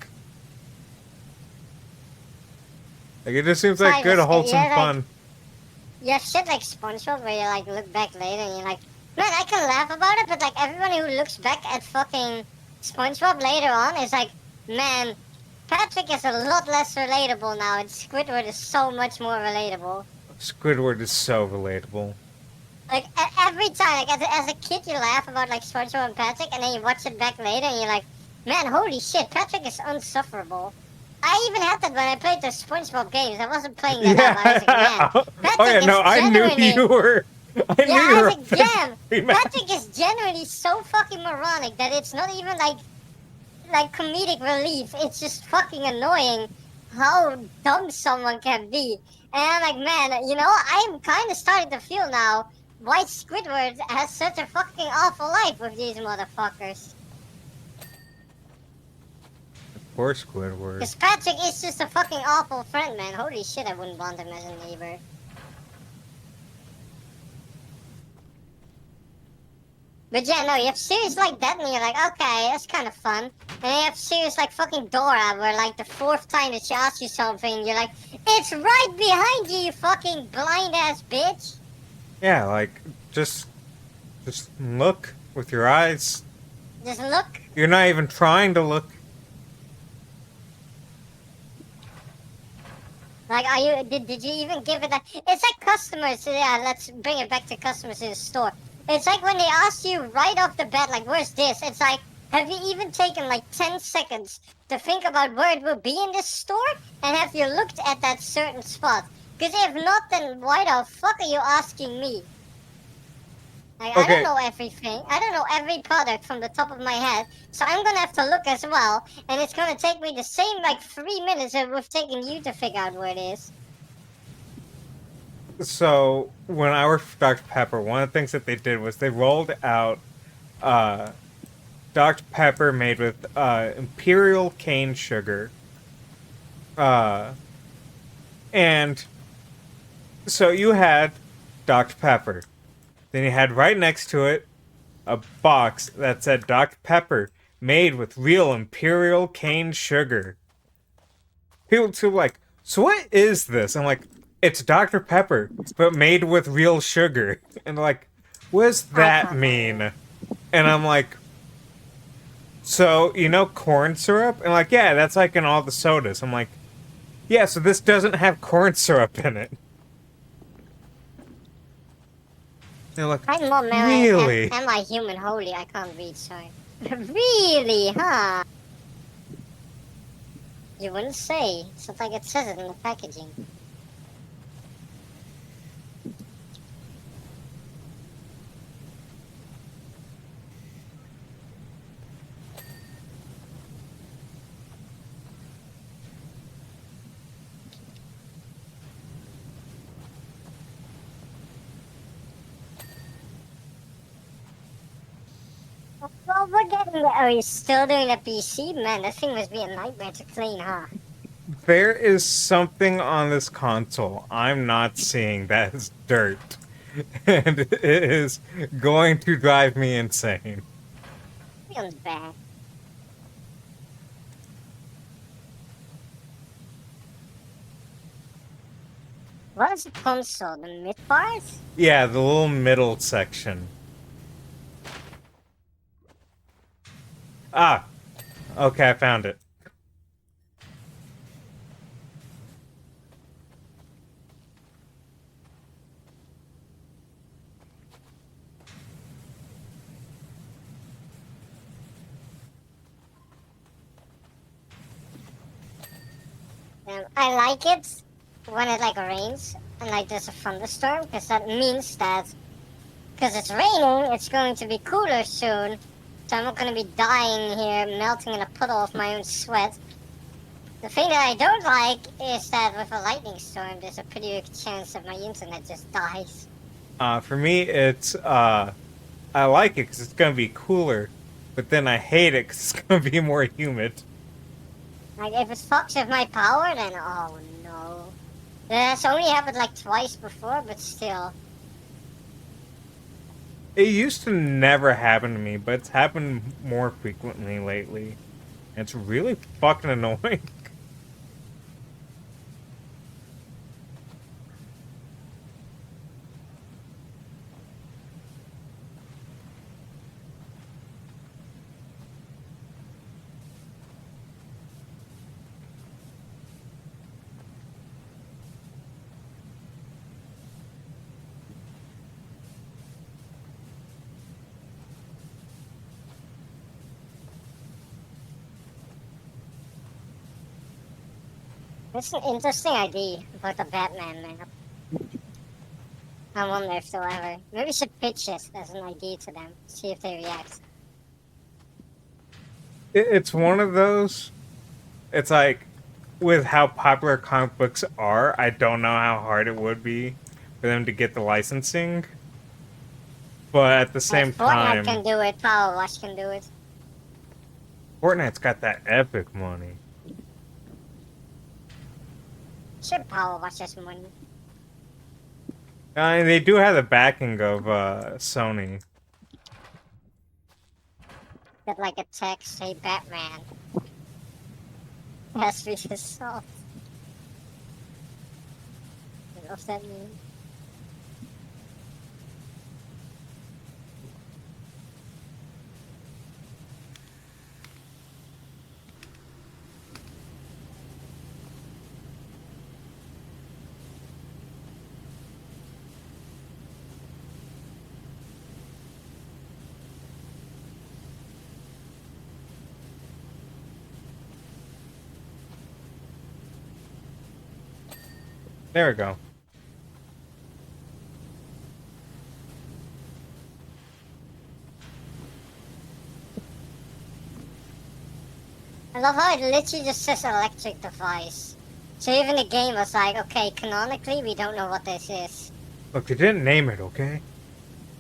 Like, it just seems like good, wholesome fun. You have shit like SpongeBob where you like look back later and you're like, man, I can laugh about it, but like everyone who looks back at fucking SpongeBob later on is like, man, Patrick is a lot less relatable now, and Squidward is so much more relatable. Squidward is so relatable. Like every time, like as a kid, you laugh about like SpongeBob and Patrick, and then you watch it back later, and you're like, man, holy shit, Patrick is unsufferable. I even had that when I played the SpongeBob games. I wasn't playing that Yeah. up. I was like, man, Oh yeah, no, I knew you were. I was like, damn, Patrick is genuinely so fucking moronic that it's not even like comedic relief. It's just fucking annoying how dumb someone can be. And I'm like, man, you know, I'm kind of starting to feel now why Squidward has such a fucking awful life with these motherfuckers. Poor Squidward. Because Patrick is just a fucking awful friend, man. Holy shit, I wouldn't want him as a neighbor. But yeah, no, you have series like that, and you're like, okay, that's kind of fun. And then you have series like fucking Dora, where like the fourth time that she asks you something, you're like, it's right behind you, you fucking blind ass bitch. Yeah, like, just look with your eyes. Just look. You're not even trying to look. Like, are you? Did you even give it a? It's like customers. Yeah, let's bring it back to customers in the store. It's like when they ask you right off the bat, like, where's this? It's like, have you even taken like 10 seconds to think about where it will be in this store? And have you looked at that certain spot? Because if not, then why the fuck are you asking me? Like, okay. I don't know everything. I don't know every product from the top of my head. So I'm gonna have to look as well. And it's gonna take me the same, like, 3 minutes it would have taken you to figure out where it is. So, when I worked for Dr. Pepper, one of the things that they did was they rolled out Dr. Pepper made with imperial cane sugar. And so you had Dr. Pepper. Then you had right next to it a box that said Dr. Pepper made with real imperial cane sugar. People too like, so what is this? I'm like, it's Dr. Pepper, but made with real sugar. And they're like, what does that mean? And I'm like, so, you know corn syrup? And like, yeah, that's like in all the sodas. I'm like, yeah, so this doesn't have corn syrup in it. They're like, really? Am I human? Holy, I can't read, sorry. Really, huh? You wouldn't say. It's not like it says it in the packaging. Well, we're getting there. Are you still doing the PC? Man, that thing must be a nightmare to clean, huh? There is something on this console I'm not seeing that is dirt. And it is going to drive me insane. Feels bad. What is the console? The mid part? Yeah, the little middle section. Ah, okay, I found it. I like it when it like rains and like there's a thunderstorm because that means that because it's raining, it's going to be cooler soon. So I'm not going to be dying here, melting in a puddle of my own sweat. The thing that I don't like is that with a lightning storm, there's a pretty big chance that my internet just dies. For me, it's I like it because it's gonna be cooler, but then I hate it because it's gonna be more humid. Like if it fucks with my power, then oh no. That's only happened like twice before, but still. It used to never happen to me, but it's happened more frequently lately. And it's really fucking annoying. That's an interesting idea about the Batman map. I wonder if they'll ever. Maybe we should pitch it as an idea to them, see if they react. It's one of those. It's like, with how popular comic books are, I don't know how hard it would be for them to get the licensing. But at the same If Fortnite time, can do it, Power Wash can do it. Fortnite's got that epic money. Sure, Power Wash has money. And they do have the backing of Sony. Get like a text, hey Batman. Has to be soft. What's that mean? There we go. I love how it literally just says electric device. So even the game was like, okay, canonically we don't know what this is. Look, they didn't name it, okay?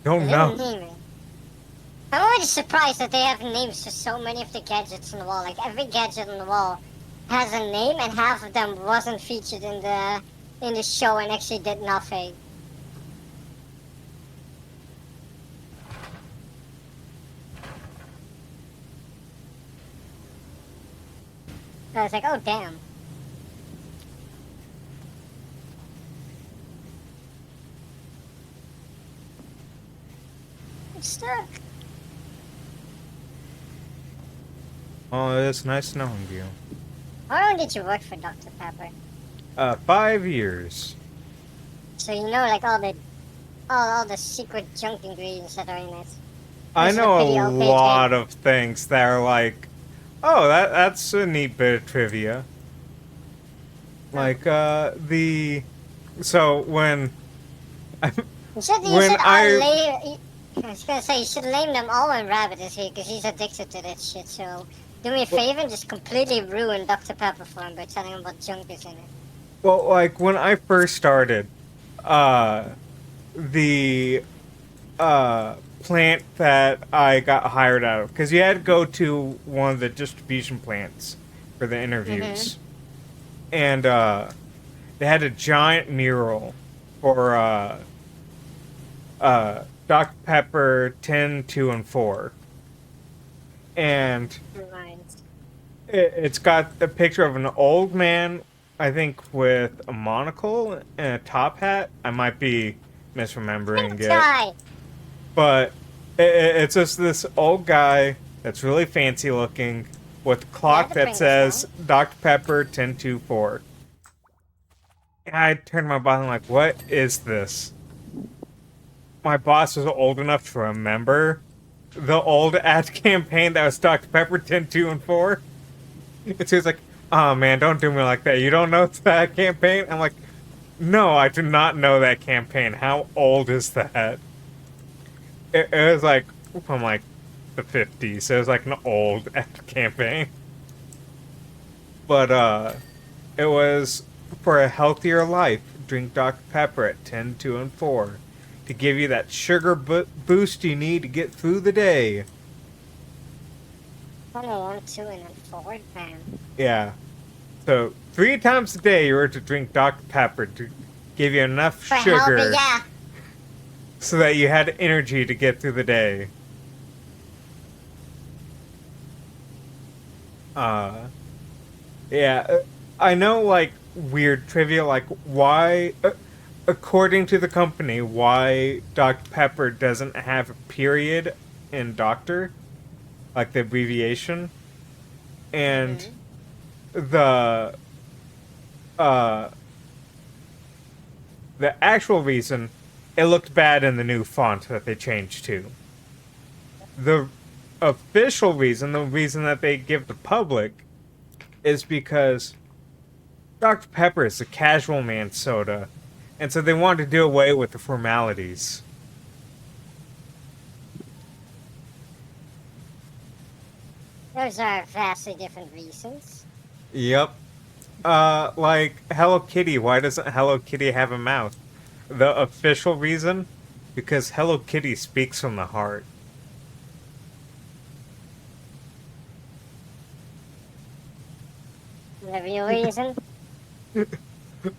They Don't know. didn't name it. I'm already surprised that they have names for so many of the gadgets on the wall. Like every gadget on the wall has a name, and half of them wasn't featured in the show and actually did nothing. So I was like, oh damn. I'm stuck. Oh, it's nice knowing you. How long did you work for Dr. Pepper? 5 years. So you know like all the secret junk ingredients that are in it. I This is a know a pretty okay lot game. of things that are like, oh, that's a neat bit of trivia. Like so when You should when I I was gonna say you should name them all when Rabbit is here because he's addicted to that shit. So do me a favor and just completely ruin Dr. Pepper for him by telling him what junk is in it. well, like when I first started, uh, the plant that I got hired out of, because you had to go to one of the distribution plants for the interviews, and they had a giant mural for Dr. Pepper 10, 2, and 4, and Right. it's got the picture of an old man, I think, with a monocle and a top hat. I might be misremembering it. Guy. But it's just this old guy that's really fancy looking with a clock that says Dr. Pepper 1024. I turned my boss and I'm like, what is this? My boss was old enough to remember the old ad campaign that was Dr. Pepper 10, 2, and 4. And she was like, oh man, don't do me like that. You don't know that campaign? I'm like, no, I do not know that campaign. How old is that? It was like from like the 50s. So it was like an old ad campaign. But it was for a healthier life. Drink Dr. Pepper at 10, 2, and 4 to give you that sugar boost you need to get through the day. 1, 2, and 4, man. Yeah. So 3 times a day you were to drink Dr. Pepper to give you enough sugar. Yeah. So that you had energy to get through the day. Yeah, I know, like, weird trivia, like, why, according to the company, why Dr. Pepper doesn't have a period in doctor, like the abbreviation, and the actual reason, it looked bad in the new font that they changed to. The official reason, the reason that they give the public, is because Dr. Pepper is a casual man soda, and so they wanted to do away with the formalities. Those are vastly different reasons. Yep. Like Hello Kitty. Why doesn't Hello Kitty have a mouth? The official reason? Because Hello Kitty speaks from the heart. The real reason?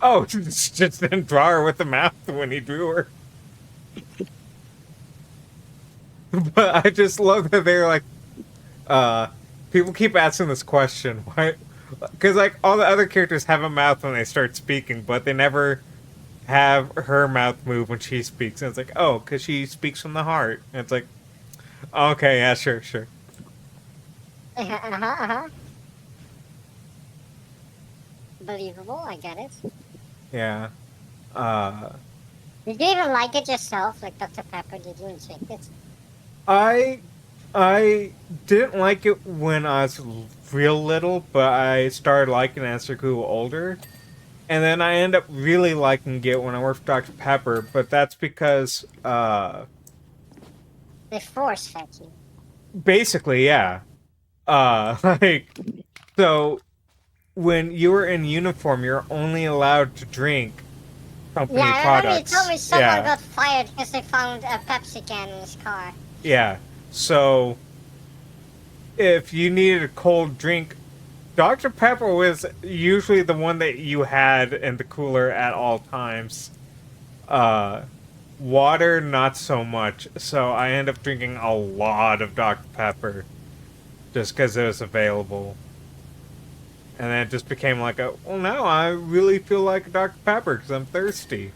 Oh, just didn't draw her with the mouth when he drew her. But I just love that they're like, people keep asking this question. Why? Because, like, all the other characters have a mouth when they start speaking, but they never have her mouth move when she speaks. And it's like, oh, because she speaks from the heart. And it's like, okay, yeah, sure. Believable, I get it. Yeah. Did you even like it yourself, like Dr. Pepper? Did you drink it? I didn't like it when I was real little, but I started liking it as I grew older. And then I ended up really liking it when I worked for Dr. Pepper, but that's because, They force fed you. basically, yeah. Like, so, when you were in uniform, you're only allowed to drink company products. I remember you told me someone got fired because they found a Pepsi can in his car. Yeah, so, if you needed a cold drink, Dr. Pepper was usually the one that you had in the cooler at all times. Water, not so much. So I ended up drinking a lot of Dr. Pepper just because it was available. And then it just became like well, now I really feel like Dr. Pepper because I'm thirsty.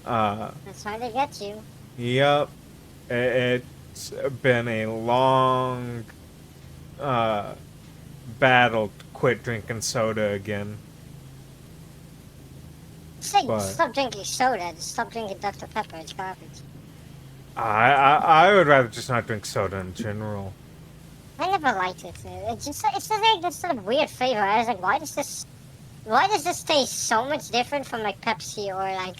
That's why they get you. Yep. It's been a long battle to quit drinking soda again. Stop drinking soda. Just stop drinking Dr. Pepper. It's garbage. I would rather just not drink soda in general. I never liked it. It's just like this sort of weird flavor. I was like, why does this taste so much different from like Pepsi or like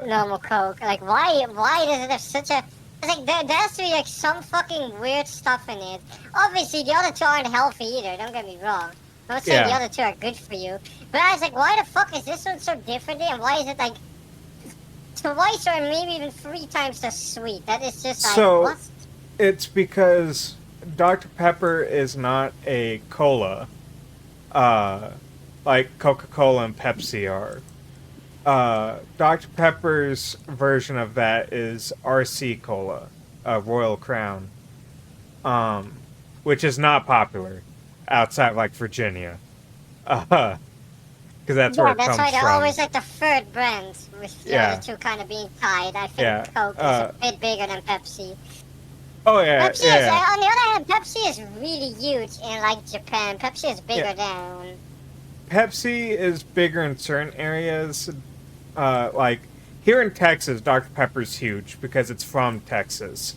normal Coke? Like why does it have such a... It's like there has to be like some fucking weird stuff in it. Obviously the other two aren't healthy either, don't get me wrong. I'm not saying the other two are good for you. But I was like, why the fuck is this one so different and why is it like twice or maybe even 3 times the sweet. That is just like, So, what? it's because Dr. Pepper is not a cola, uh, like Coca-Cola and Pepsi are. Dr. Pepper's version of that is RC Cola, Royal Crown, um, which is not popular outside like Virginia, because that's where Yeah, it that's comes why they're from. always like the third brand, with the other Yeah, two kind of being tied. I think yeah. Coke is a bit bigger than Pepsi. Oh yeah, Pepsi is, yeah, on the other hand, Pepsi is really huge in like Japan. Pepsi is yeah. bigger than. Pepsi is bigger in certain areas. Like here in Texas, Dr. Pepper's huge because it's from Texas.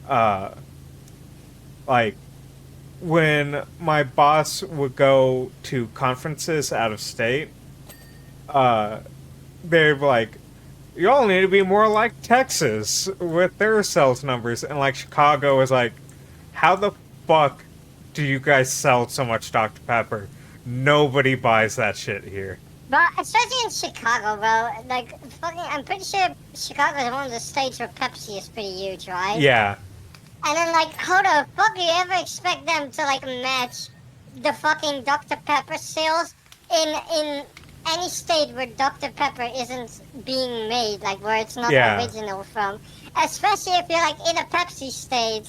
Uh, like when my boss would go to conferences out of state, uh, they're like, "Y'all need to be more like Texas with their sales numbers." And like Chicago was like, "How the fuck do you guys sell so much Dr. Pepper? Nobody buys that shit here." But especially in Chicago, bro. Like, fucking, I'm pretty sure Chicago is one of the states where Pepsi is pretty huge, right? Yeah, And then, like, how the fuck do you ever expect them to, like, match the fucking Dr. Pepper sales in any state where Dr. Pepper isn't being made, like, where it's not yeah, original from? Especially if you're, like, in a Pepsi state,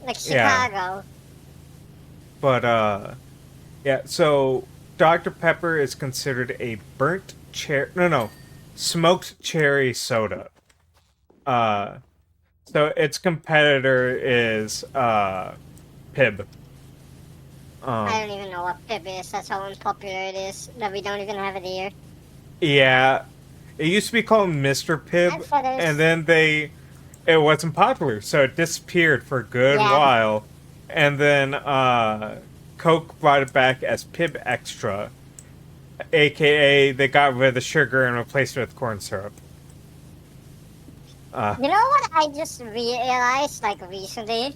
like yeah. Chicago. But yeah, so Dr. Pepper is considered a burnt cherry. No, smoked cherry soda. Uh, so its competitor is Pib. I Um, don't even know what Pip is. That's how unpopular it is that we don't even have it here. yeah, it used to be called Mr. And Pibb, and feathers. then it wasn't popular, so it disappeared for a good Yeah. while, and then Coke brought it back as Pib Extra, aka they got rid of the sugar and replaced it with corn syrup. Uh, You know what I just realized, like, recently?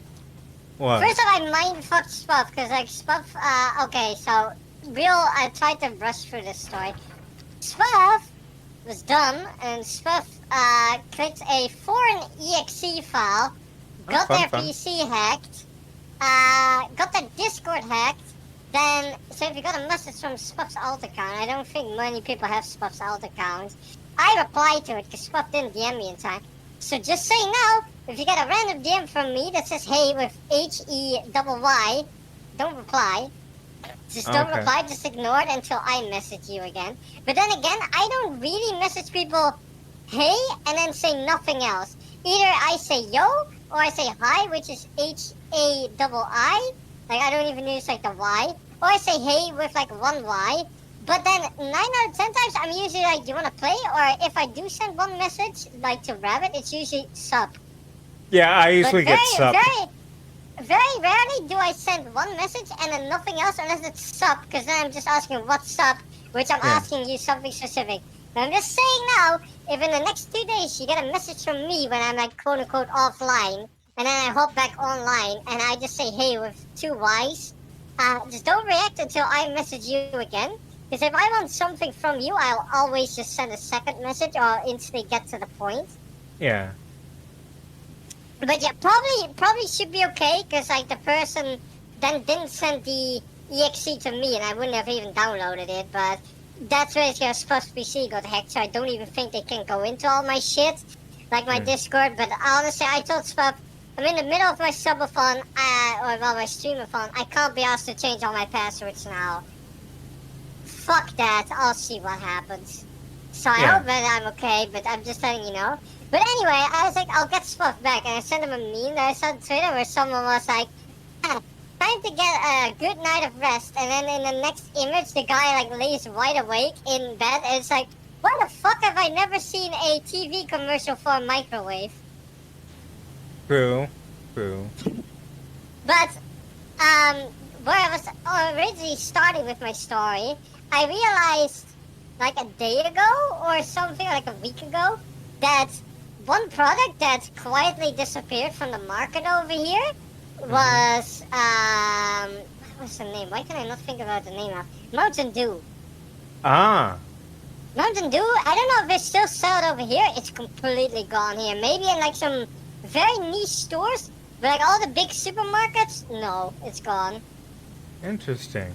what? First of all, I mind fucked Spuff, because, like, Spuff, okay, so, I tried to brush through this story. Spuff was dumb, and Spuff, clicked a foreign exe file, Oh, got fun, their fun. PC hacked, got their Discord hacked, then, so if you got a message from Spuff's alt account, I don't think many people have Spuff's alt account, I replied to it, because Spuff didn't DM me in time. So just so you know, if you get a random DM from me that says hey with HEYY, don't reply. Just don't Okay. reply, just ignore it until I message you again. But then again, I don't really message people hey and then say nothing else. Either I say yo or I say hi, which is HAII. Like I don't even use like the Y. Or I say hey with like one Y. But then 9 out of 10 times I'm usually like, do you wanna play? Or if I do send one message like to Rabbit, it's usually sup. Yeah, I But usually get sup. very rarely do I send one message and then nothing else unless it's sup, because then I'm just asking what's up, which I'm Yeah. asking you something specific. But I'm just saying now, if in the next 2 days you get a message from me when I'm like quote unquote offline, and then I hop back online and I just say hey with 2 Ys, just don't react until I message you again. Because if I want something from you, I'll always just send a second message or instantly get to the point. Yeah. But yeah, probably should be okay, because like the person then didn't send the exe to me, and I wouldn't have even downloaded it. But that's where your Spuff's PC got hacked, so I don't even think they can go into all my shit, like my Hmm. Discord. But honestly, I told Spuff, I'm in the middle of my subathon, or well, my streamathon. I can't be asked to change all my passwords now. Fuck that. I'll see what happens. So I Yeah. hope that I'm okay, but I'm just letting you know. But anyway, I was like, I'll get Spuff back, and I sent him a meme that I saw on Twitter where someone was like, time to get a good night of rest, and then in the next image, the guy like lays wide awake in bed, and it's like, why the fuck have I never seen a TV commercial for a microwave? True. True. But um, where I was originally starting with my story, I realized like a day ago or something, like a week ago, that one product that quietly disappeared from the market over here was what was the name? Why can I not think about the name now? Mountain Dew. Ah. Mountain Dew, I don't know if it's still sold over here. It's completely gone here. Maybe in like some very niche stores, but like all the big supermarkets, no, it's gone. Interesting.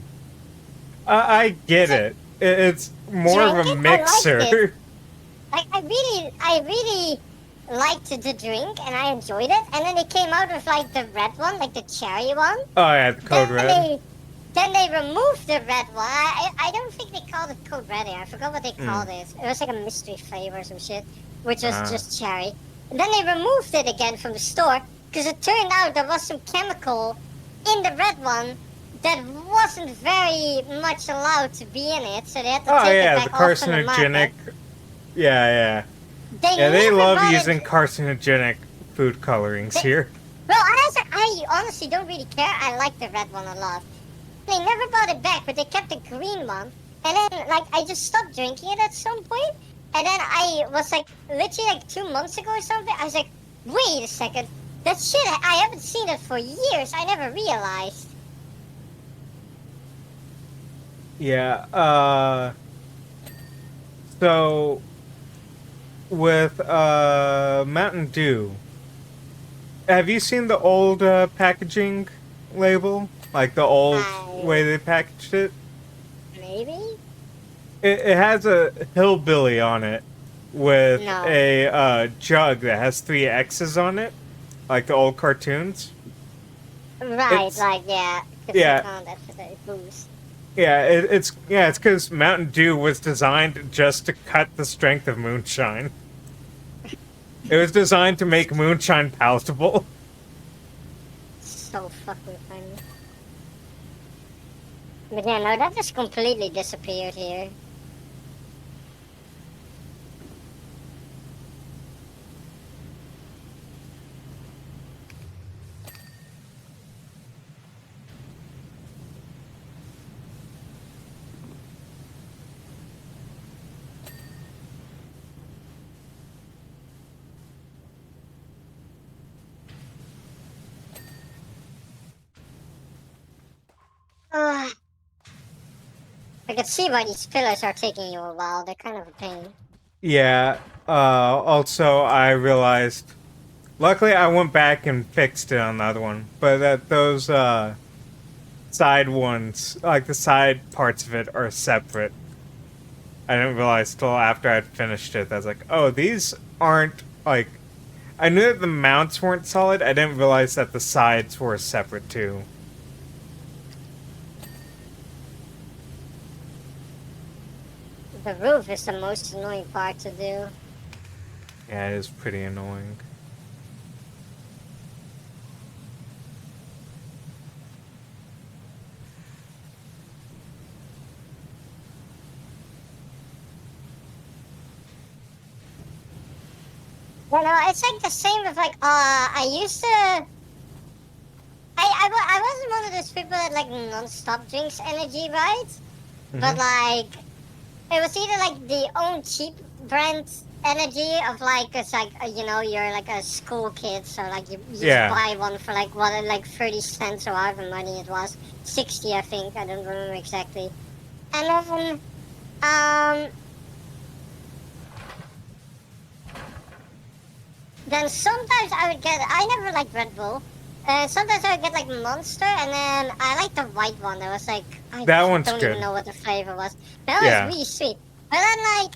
I get Like, it. It's more of drink a it. I liked it. mixer. Like I really liked the drink and I enjoyed it. And then they came out with like the red one, like the cherry one. Oh yeah, the code Then red. they removed the red one. I don't think they called it Code Red. I forgot what they called it. It was like a mystery flavor or some shit, which was just cherry. And then they removed it again from the store because it turned out there was some chemical in the red one that wasn't very much allowed to be in it, so they had to Oh take it yeah, the back off from the carcinogenic. market. Yeah. They Yeah, they never love brought using it. carcinogenic food colorings They, here. well, I honestly don't really care. I like the red one a lot. They never brought it back, but they kept the green one. And then, like, I just stopped drinking it at some point. And then I was like, literally, like 2 months ago or something. I was like, wait a second, that shit. I haven't seen it for years. I never realized. Yeah. So with Mountain Dew, have you seen the old packaging label? Like the old way they packaged it? Maybe. It has a hillbilly on it with No. a jug that has three X's on it, like the old cartoons. Right, It's like yeah. yeah, That's for the booze. it's because Mountain Dew was designed just to cut the strength of moonshine. It was designed to make moonshine palatable. So fucking funny. But yeah, no, that just completely disappeared here. Ugh. I can see why these pillars are taking you a while. They're kind of a pain. Yeah. Also, I realized. Luckily, I went back and fixed it on the other one, but that those side ones, like the side parts of it, are separate. I didn't realize till after I'd finished it. I was like, oh, these aren't like. I knew that the mounts weren't solid. I didn't realize that the sides were separate too. The roof is the most annoying part to do. Yeah, it is pretty annoying. You know, it's like the same with like, I used to. I wasn't one of those people that like non-stop drinks energy, right? But like, it was either like the own cheap brand energy of like it's like you know you're like a school kid, so like you just Yeah. buy one for like what like 30 cents or however money it was, 60 I think, I don't remember exactly. And then then sometimes I never liked Red Bull. Sometimes I would get like Monster, and then I like the white one. That was like That one's don't good. even know what the flavor was. That Yeah. was really sweet. But then like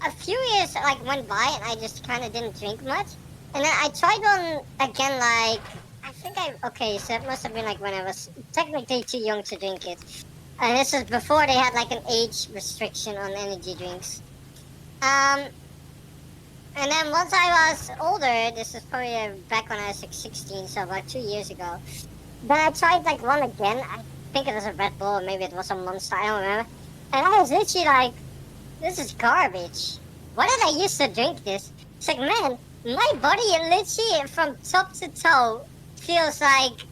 a few years like went by, and I just kind of didn't drink much. And then I tried one again. Like I think okay, so it must have been like when I was technically too young to drink it. And this is before they had like an age restriction on energy drinks. And then once I was older, this is probably back when I was like 16, so about 2 years ago. Then I tried like one again. I think it was a Red Bull, or maybe it was a Monster, I don't remember. And I was literally like, this is garbage. Why did I used to drink this? It's like, man, my body literally from top to toe feels like,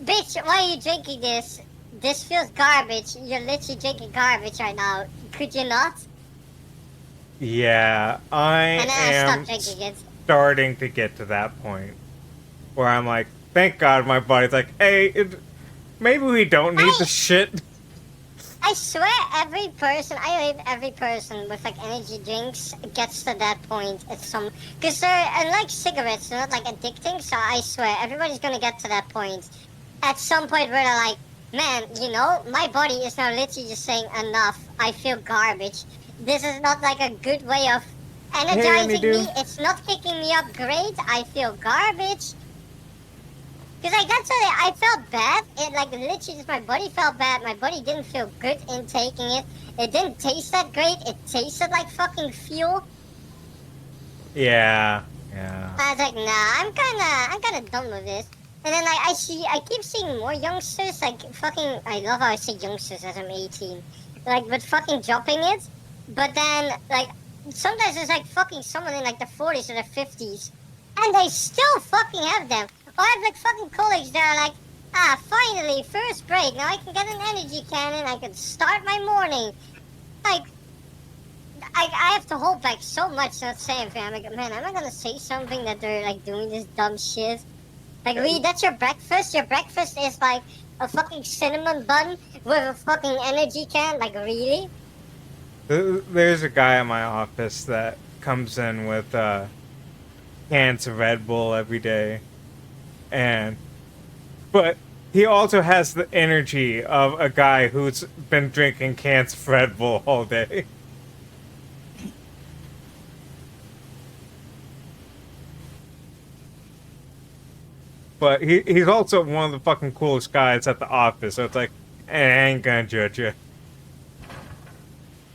bitch, why are you drinking this? This feels garbage. You're literally drinking garbage right now. Could you not? Yeah, I And then I am stopped drinking it. starting to get to that point where I'm like, thank God my body's like, hey, maybe we don't need the shit. I swear every person, I believe every person with like energy drinks gets to that point at some, because they're, unlike cigarettes, they're not like addicting, so I swear everybody's gonna get to that point at some point where they're like, man, you know, my body is now literally just saying enough, I feel garbage. This is not like a good way of Hey, energizing Honeydew. me, it's not kicking me up great, I feel garbage. Because like that's what I felt bad. It like literally just my body felt bad. My body didn't feel good in taking it. It didn't taste that great. It tasted like fucking fuel. Yeah. I was like, nah, I'm kinda done with this. And then like I keep seeing more youngsters like fucking. I love how I say youngsters as I'm 18, like but fucking dropping it. But then like sometimes there's like fucking someone in like the 40s or the 50s, and they still fucking have them. Or I have like fucking colleagues that are like, ah, finally first break. Now I can get an energy cannon. I can start my morning. Like I have to hold back so much not saying anything. I'm like, man, am I gonna say something that they're like doing this dumb shit? Like, really, that's your breakfast? Your breakfast is like a fucking cinnamon bun with a fucking energy can? Like, really? There's a guy in my office that comes in with cans of Red Bull every day, and but he also has the energy of a guy who's been drinking cans of Red Bull all day. But he's also one of the fucking coolest guys at the office, so it's like, I ain't gonna judge you.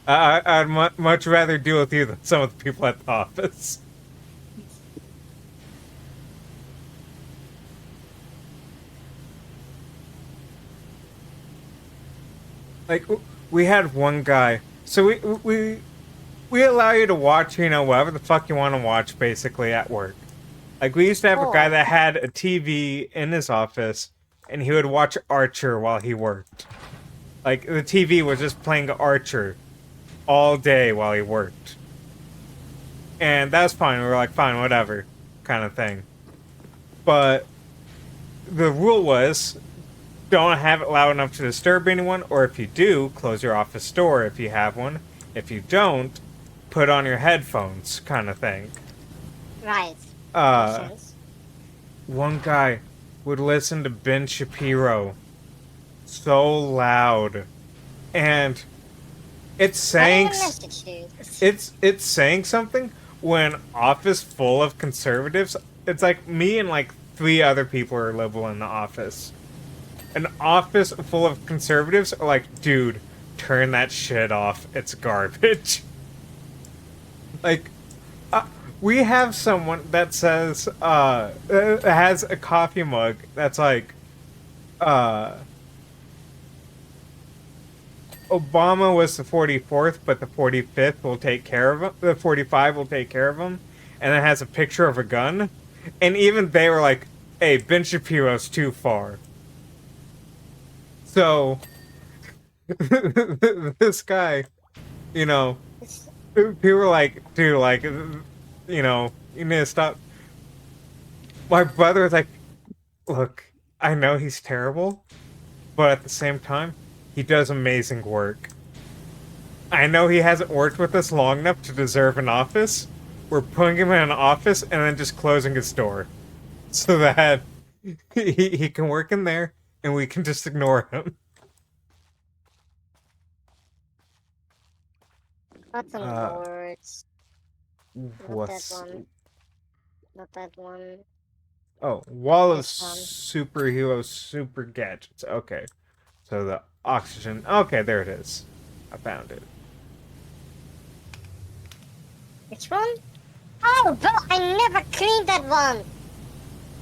I'd much rather deal with you than some of the people at the office. Like, we had one guy. So we allow you to watch, you know, whatever the fuck you want to watch, basically, at work. Like, we used to have a guy Oh, that had a TV in his office, and he would watch Archer while he worked. Like, the TV was just playing Archer all day while he worked. And that's fine. We were like, fine, whatever, kind of thing. But the rule was don't have it loud enough to disturb anyone, or if you do, close your office door if you have one. If you don't, put on your headphones, kind of thing. right. Makes Uh, sense. One guy would listen to Ben Shapiro so loud, and it's What saying did the message do? it's saying something when office full of conservatives. It's like me and like three other people are living in the office. An office full of conservatives are like, dude, turn that shit off. It's garbage. Like, we have someone that says, has a coffee mug that's like, uh, Obama was the 44th, but the 45th will take care of him. The 45 will take care of him. And it has a picture of a gun. And even they were like, hey, Ben Shapiro's too far. So, this guy, you know, people were like, dude, like, you know, you need to stop. My brother was like, look, I know he's terrible, but at the same time, he does amazing work. I know he hasn't worked with us long enough to deserve an office. We're putting him in an office and then just closing his door so that he can work in there and we can just ignore him. Button Uh, boards. Not that what's one. Not that one. Wall of This one. superhero super gadgets. Okay, so the oxygen. Okay, there it is. I found it. Which one? Oh, bro, I never cleaned that one.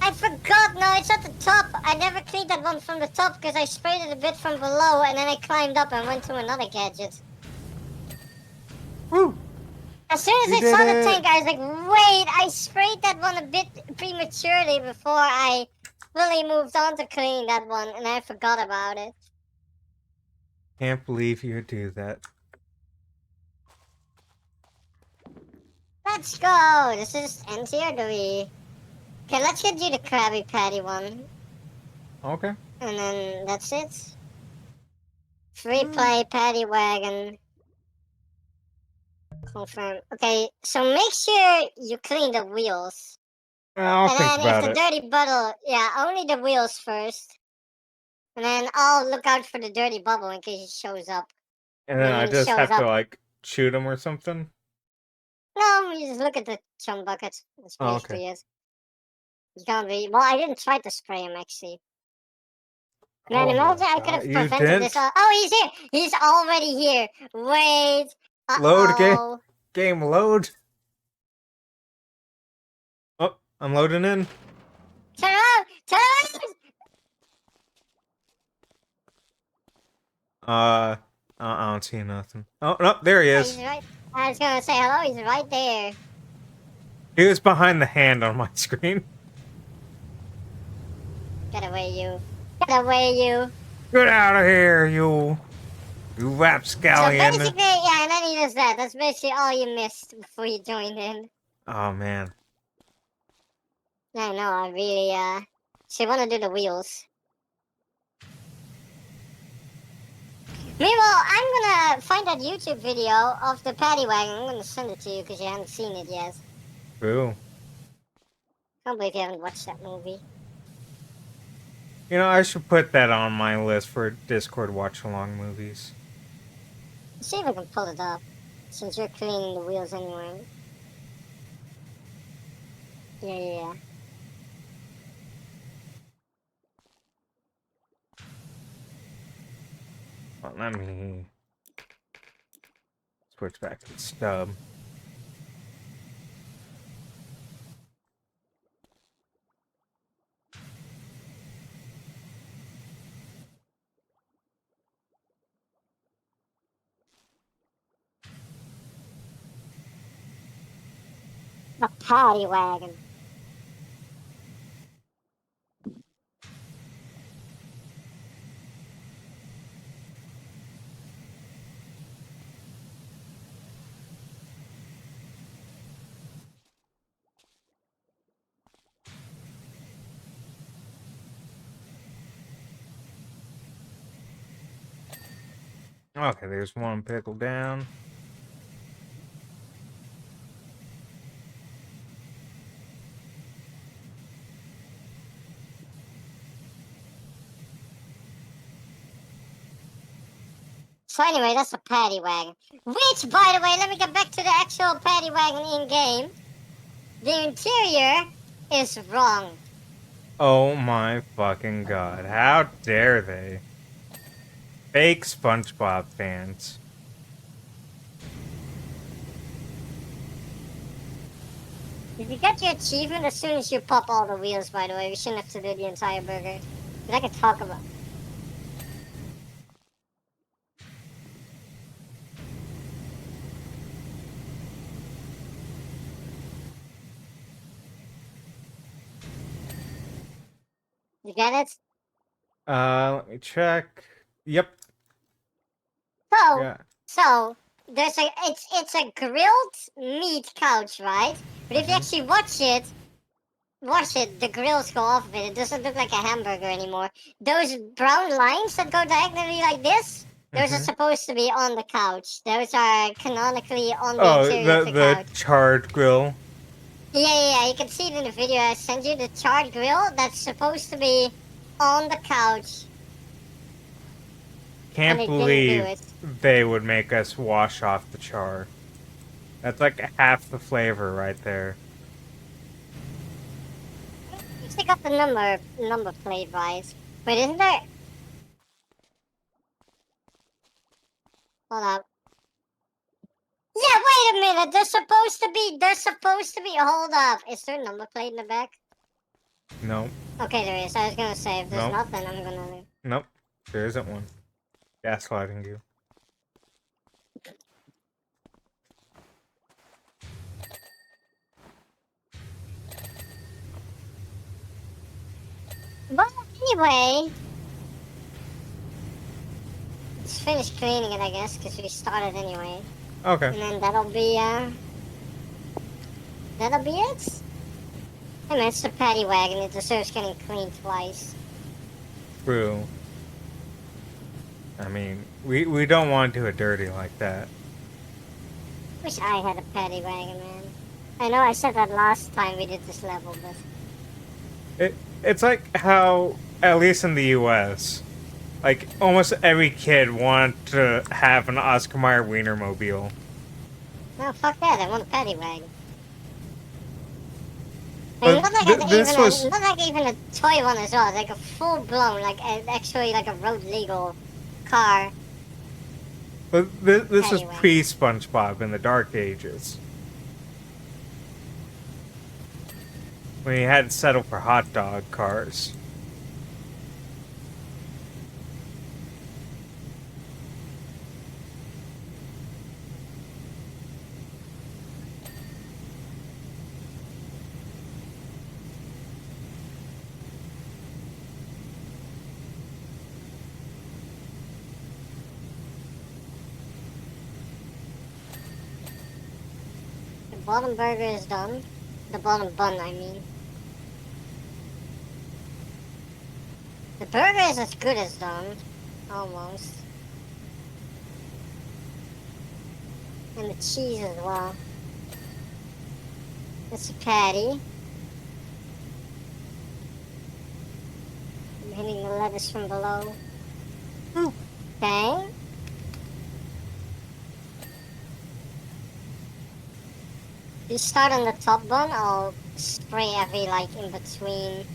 I forgot. No, it's at the top. I never cleaned that one from the top because I sprayed it a bit from below and then I climbed up and went to another gadget. Woo! As soon as You I did saw the it! tank, I was like, wait, I sprayed that one a bit prematurely before I fully moved on to clean that one and I forgot about it. Can't believe you do that. Let's go. This is empty or do we? Okay, let's get you the Krabby Patty one. Okay. And then that's it. Free play, paddy wagon. Confirm. Okay, so make sure you clean the wheels. I'll And think then if about the it. dirty bottle, yeah, only the wheels first. And then I'll look out for the dirty bubble in case it shows up. And then I when it just shows have to up, like shoot him or something. no, you just look at the chum buckets. That's Oh, okay. basically it. You can't be. Well, I didn't try to spray him actually. Man, Oh my imagine I could God, have you prevented this. didn't Oh, he's here. He's already here. Wait. load Uh-oh. game load. Oh, I'm loading in. Turn around. Turn around. I don't see nothing. Oh no, there he Oh, is. he's right. I was gonna say hello. He's right there. He was behind the hand on my screen. Get away, you. Get away, you. Get out of here, you So rapscallion. basically, yeah, and then he does that. That's basically all you missed before you joined in. Oh man. I know, I really, so you wanna do the wheels. Meanwhile, I'm gonna find that YouTube video of the paddy wagon. I'm gonna send it to you because you haven't seen it yet. Ooh. Can't believe you haven't watched that movie. You know, I should put that on my list for Discord watch-along movies. Let's see if I can pull it up, since you're cleaning the wheels anyway. Yeah. Well, let me switch back to the stub. A paddy wagon. Okay, there's one pickle down. So anyway, that's a paddy wagon. Which, by the way, let me get back to the actual paddy wagon in-game. The interior is wrong. Oh my fucking God. How dare they? Fake SpongeBob fans. Did you get your achievement as soon as you pop all the wheels, by the way? We shouldn't have to do the entire burger. But I can talk about... You get it? Let me check. Yep. So, Yeah. so there's it's a grilled meat couch, right? But if you Mhm. actually watch it, the grills go off of it. It doesn't look like a hamburger anymore. Those brown lines that go diagonally like this, those are Mhm. supposed to be on the couch. Those are canonically on the Oh, interior of the the couch. charred grill. Yeah. You can see it in the video I sent you. The charred grill that's supposed to be on the couch. And Can't they didn't do believe it. they would make us wash off the char. That's like half the flavor right there. They got the number plate right. But isn't there? Hold up. Yeah, wait a minute. They're supposed to be. Hold up. Is there a number plate in the back? Nope. Okay, there is. I was gonna say if there's Nope. not, then I'm gonna. Nope. There isn't one. Gaslighting you. But anyway, let's finish cleaning it, I guess, because we started anyway. Okay. And then that'll be it. I mean, it's the paddy wagon. It deserves getting cleaned twice. True. I mean, we don't want to do it dirty like that. Wish I had a paddy wagon, man. I know I said that last time we did this level, but... It's like how, at least in the U.S., like, almost every kid wanted to have an Oscar Mayer Wienermobile. No, fuck that, I want a paddy wagon. Like, But not like even a toy one as well. It's like a full blown, like actually like a road legal car. this was Anyway. pre-SpongeBob in the Dark Ages. When he had to settle for hot dog cars. The bottom burger is done. The bottom bun, I mean. The burger is as good as done. Almost. And the cheese as well. It's a patty. I'm hitting the lettuce from below. Okay. You start on the top bun, I'll spray every like in between.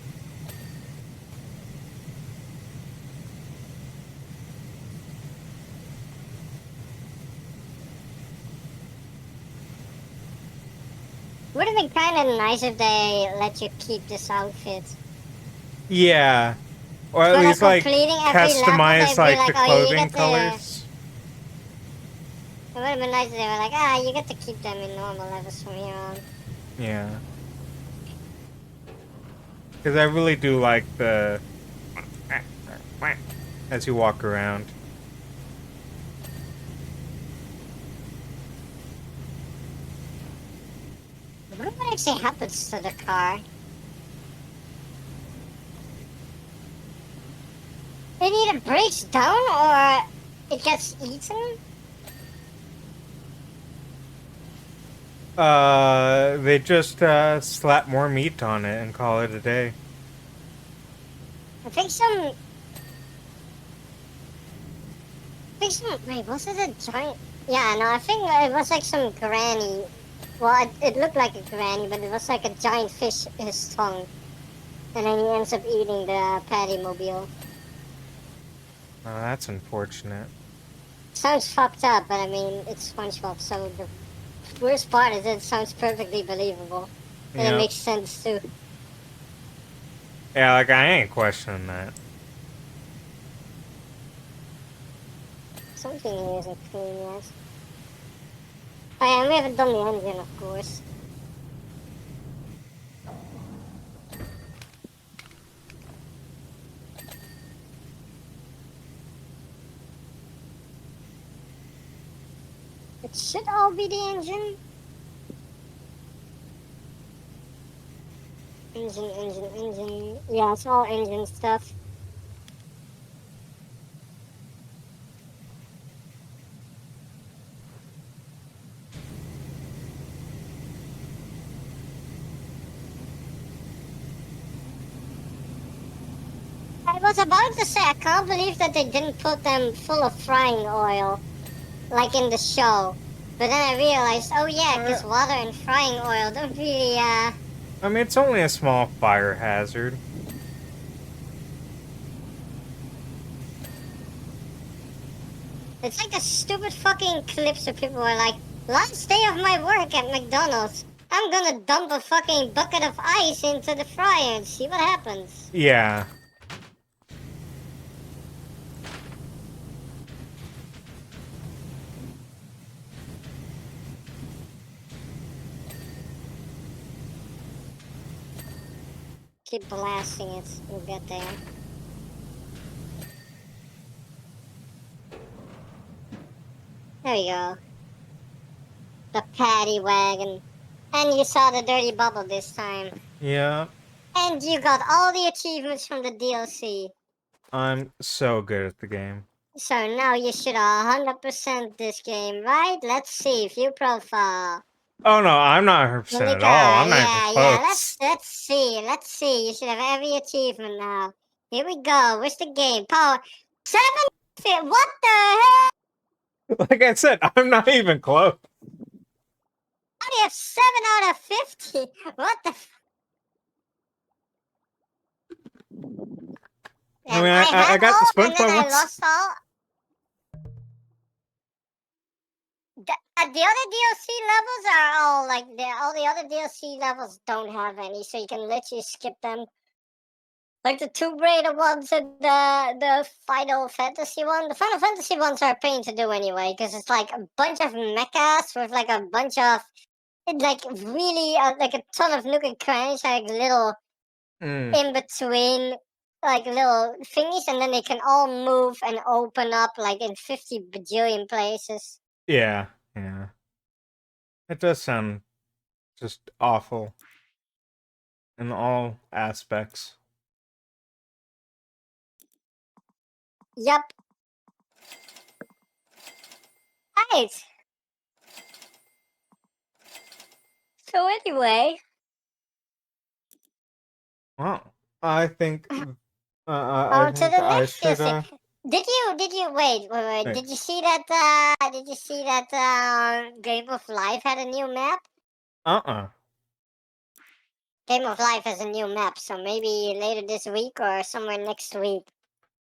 Would have been kind of nice if they let you keep this outfit. Yeah. Or at least, like, customize, like, the clothing colors. It would have been nice if they were like, you get to keep them in normal levels from here on. Yeah. Because I really do like the... as you walk around. What actually happens to the car? It either breaks down or it gets eaten? They just, slap more meat on it and call it a day. I think wait, was it a giant? Yeah, no, I think it was like some granny. Well, it looked like a granny, but it was like a giant fish in his tongue. And then he ends up eating the patty mobile. Oh, that's unfortunate. Sounds fucked up, but I mean, it's SpongeBob, so the worst part is it sounds perfectly believable. And Yep. it makes sense too. Yeah, like, I ain't questioning that. Something here isn't clean yet. Oh yeah, and we haven't done the engine, of course. It should all be the engine. Engine. Yeah, it's all engine stuff. I was about to say, I can't believe that they didn't put them full of frying oil, like in the show. But then I realized, oh yeah, because water and frying oil don't really, I mean, it's only a small fire hazard. It's like the stupid fucking clips where people are like, last day of my work at McDonald's, I'm gonna dump a fucking bucket of ice into the fryer and see what happens. Yeah. Keep blasting it, we'll get there. There we go. The paddy wagon. And you saw the dirty bubble this time. Yeah. And you got all the achievements from the DLC. I'm so good at the game. So now you should 100% this game, right? Let's see. View profile. Oh no, I'm not 100% at all. I'm not even Yeah. close. Let's see. Let's see. You should have every achievement now. Here we go. Where's the game? Power 7. What the hell? Like I said, I'm not even close. How do you have 7 out of 50? What the? I mean, And I I had got the all, and then SpongeBob I ones. lost all. The other DLC levels are all like all the other DLC levels don't have any, so you can literally skip them. Like the Tomb Raider ones and the Final Fantasy one. The Final Fantasy ones are a pain to do anyway, because it's like a bunch of mechas with like a bunch of like really like a ton of nook and crannies, like little in between like little thingies, and then they can all move and open up like in 50 bajillion places. Yeah, yeah. It does sound just awful in all aspects. Yep. Right. So anyway, Well, I think I on to think the I next should DLC. Did you wait? wait. Did you see that? Did you see that? Game of Life had a new map. Uh-uh. Game of Life has a new map, so maybe later this week or somewhere next week.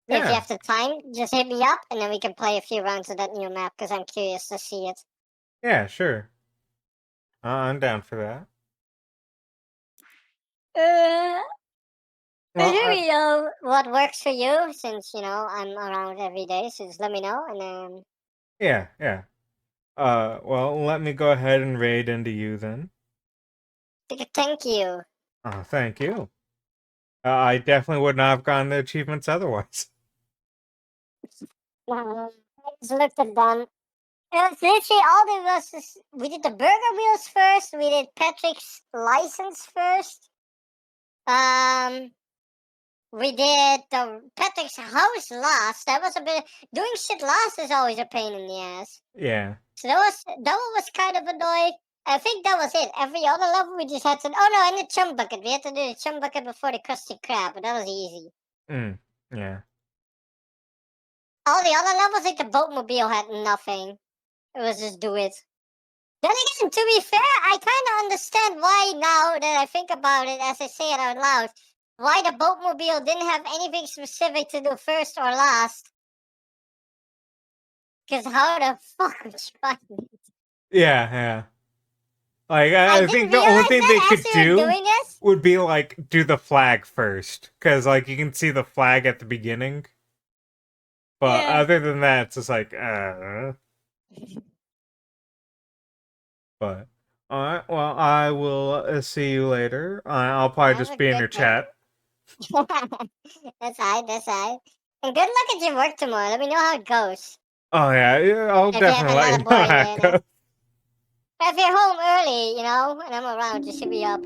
If you Yeah. have the time, just hit me up and then we can play a few rounds of that new map because I'm curious to see it. Yeah, sure. I'm down for that. Uh, Well, Let me know what works for you, since I'm around every day. So just let me know, and then yeah, yeah. Well, let me go ahead and raid into you then. thank you. Thank you. I definitely would not have gotten the achievements otherwise. I just looked at them. It was literally all there was. We did the burger wheels first. We did Patrick's license first. Um, we did the Patrick's house last. That was a bit. Doing shit last is always a pain in the ass. Yeah. So that one was kind of annoying. I think that was it. Every other level we just had to. Oh no, and the chum bucket. We had to do the chum bucket before the Krusty Krab, but that was easy. Yeah. All the other levels, like the boatmobile, had nothing. It was just do it. Then again, to be fair, I kind of understand why now that I think about it, as I say it out loud, why the boatmobile didn't have anything specific to do first or last. Because how the fuck would you find it? Yeah, yeah. Like, I I didn't think the only realize thing they that as could we were do doing this. would be, like, do the flag first. Because, like, you can see the flag at the beginning. But Yeah. other than that, it's just like, But, alright, well, I will see you later. I'll probably Have just a be in good your day. chat. That's alright, that's alright. And good luck at your work tomorrow. Let me know how it goes. Oh, yeah, yeah, I'll If you have definitely let another you know boring how it day. goes. If you're home early, and I'm around, just hit me up.